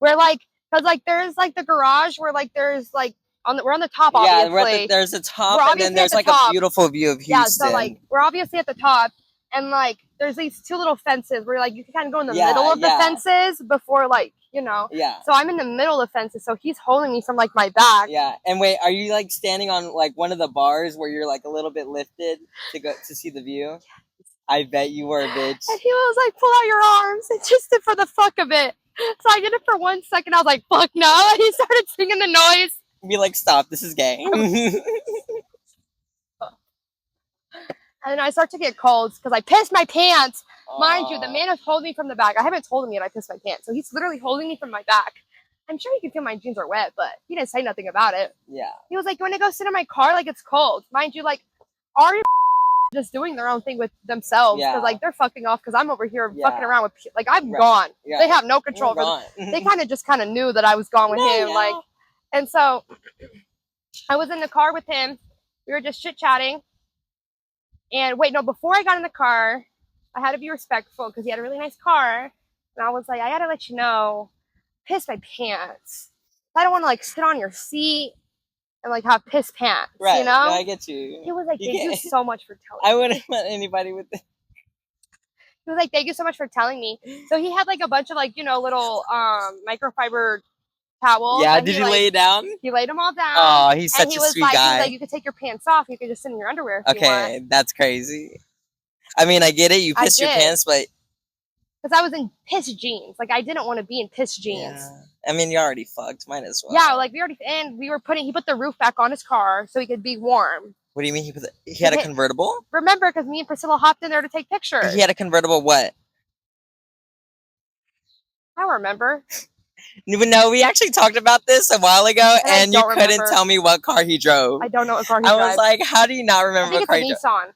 we're like, because like there's like the garage where like there's like we're on the top, obviously. Yeah, there's a top, and then there's like a beautiful view of Houston. Yeah, so like we're obviously at the top, and like there's these two little fences where like you can kind of go in the middle of the fences before, like, Yeah. So I'm in the middle of the fences, so he's holding me from like my back. Yeah. And wait, are you like standing on like one of the bars where you're like a little bit lifted to see the view? Yes. I bet you were, bitch. And he was like, pull out your arms, and just did for the fuck of it. So I did it for 1 second. I was like, fuck no. And he started singing the noise. Be like, stop, this is gay. And then I start to get cold because I pissed my pants. Mind you, the man is holding me from the back. I haven't told him yet I pissed my pants. So he's literally holding me from my back. I'm sure he can feel my jeans are wet, but he didn't say nothing about it. Yeah. He was like, you want to go sit in my car? Like, it's cold. Mind you, like, Ari just doing their own thing with themselves. Because, like, they're fucking off because I'm over here fucking around with, like, I'm gone. Yeah. They have no control over it. They kind of just knew that I was gone with him. Yeah. Like, and so I was in the car with him. We were just chit-chatting. And wait, no, before I got in the car, I had to be respectful because he had a really nice car. And I was like, I got to let you know, piss my pants. I don't want to like sit on your seat and like have piss pants, right? You know? Yeah, I get you. He was like, thank you so much for telling me. I wouldn't let anybody with this. He was like, thank you so much for telling me. So he had like a bunch of like, little microfiber towels. Yeah, did he lay it down? He laid them all down. Oh, he's such a sweet guy. He was like, you could take your pants off. You could just sit in your underwear if you want. Okay, that's crazy. I mean, I get it. You pissed your pants, but... Because I was in piss jeans. Like, I didn't want to be in piss jeans. Yeah. I mean, you already fucked. Might as well. Yeah, like, he put the roof back on his car so he could be warm. What do you mean he had a convertible? Remember, because me and Priscilla hopped in there to take pictures. He had a convertible what? I don't remember. No, we actually talked about this a while ago, and you couldn't tell me what car he drove. I don't know what car he drives. I was like, how do you not remember what car he drove? Nissan.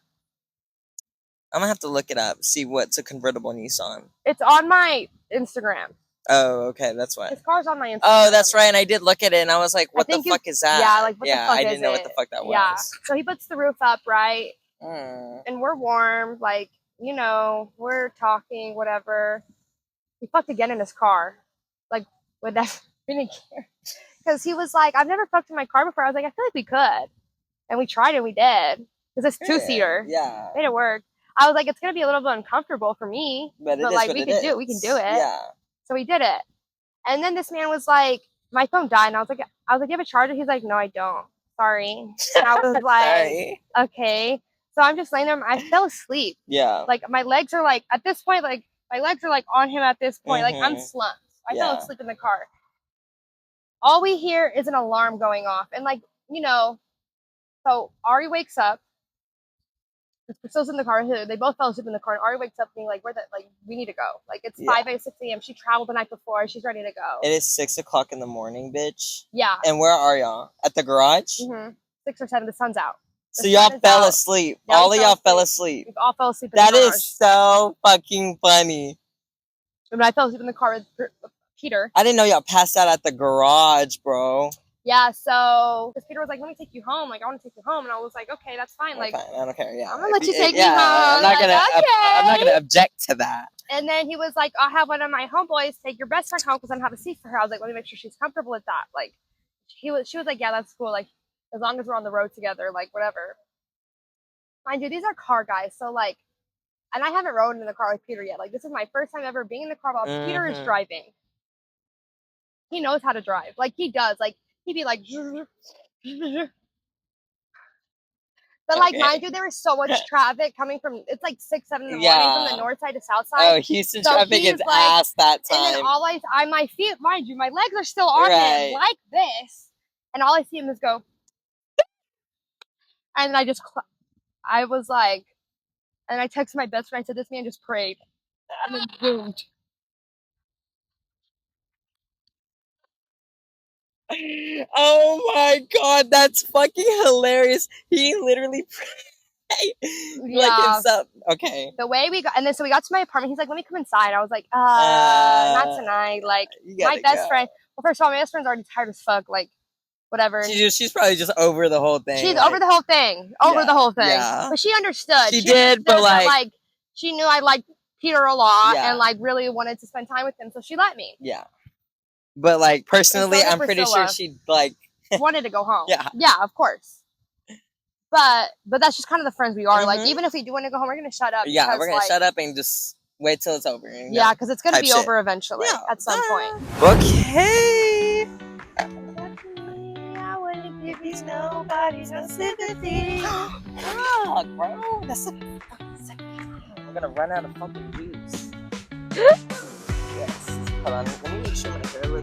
I'm gonna have to look it up, see what's a convertible Nissan. It's on my Instagram. Oh, okay, that's why. His car's on my Instagram. Oh, that's right, and I did look at it, and I was like, what the fuck is that? Yeah, like, what the fuck I didn't know what the fuck that was. Yeah, so he puts the roof up, right? And we're warm, like, we're talking, whatever. He fucked again in his car. Like, with that, we didn't care. Because he was like, I've never fucked in my car before. I was like, I feel like we could. And we tried and we did. Because it's two-seater. Yeah. Made it work. I was like, it's going to be a little bit uncomfortable for me. But like, we can do it. Yeah. So we did it. And then this man was like, my phone died. And I was like, you have a charger? He's like, no, I don't. Sorry. And I was like, okay. So I'm just laying there. I fell asleep. Yeah. Like my legs are like, at this point, like my legs are like on him at this point. Like I'm slumped. I fell asleep in the car. All we hear is an alarm going off. And like, you know, so Ari wakes up. Priscilla's in the car. They both fell asleep in the car. And Ari wakes up being like, we need to go. Like it's 6 a.m. She traveled the night before. She's ready to go. It is 6 o'clock in the morning, bitch. Yeah. And where are y'all? At the garage? 6 or 7. The sun's out. So y'all fell asleep. Yeah, all of y'all fell asleep. We all fell asleep in the garage. That is so fucking funny. And I fell asleep in the car with Peter. I didn't know y'all passed out at the garage, bro. Yeah, so because Peter was like, "Let me take you home." Like, I want to take you home, and I was like, "Okay, that's fine." Like, fine. I don't care. Yeah, I'm gonna let you take me home. I'm not gonna object to that. And then he was like, "I'll have one of my homeboys take your best friend home because I don't have a seat for her." I was like, "Let me make sure she's comfortable with that." Like, she was like, "Yeah, that's cool. Like, as long as we're on the road together, like whatever." Mind you, these are car guys, so like, and I haven't rode in the car with Peter yet. Like, this is my first time ever being in the car while Peter is driving. He knows how to drive. Like, he does. Like, he'd be like, but like, mind you, there was so much traffic coming from, it's like 6, 7 in the morning from the north side to south side. Oh, Houston traffic is like, ass that time. And then my feet, mind you, my legs are still on him like this. And all I see him is go. And I was like, and I texted my best friend, I said, this man just prayed. And then boomed. Oh my god, that's fucking hilarious. He literally like himself. Okay. The way we got, and then so we got to my apartment. He's like, "Let me come inside." I was like, not tonight." Like my best friend. Well, first of all, my best friend's already tired as fuck. Like, whatever. She's probably just over the whole thing. She's like, over the whole thing. Over the whole thing. Yeah. But she understood. She did, but like she knew I liked Peter a lot and like really wanted to spend time with him, so she let me. Yeah. But like personally, I'm pretty sure she like wanted to go home. Yeah, of course. But that's just kind of the friends we are. Like, even if we do want to go home, we're gonna shut up. Yeah, we're gonna shut up and just wait till it's over. Yeah, because it's gonna be over eventually at some point. Okay. I wouldn't give you nobody's no sympathy. Fuck, bro. That's we're gonna run out of fucking juice. Yes. Hold on. Let me make sure my hair looks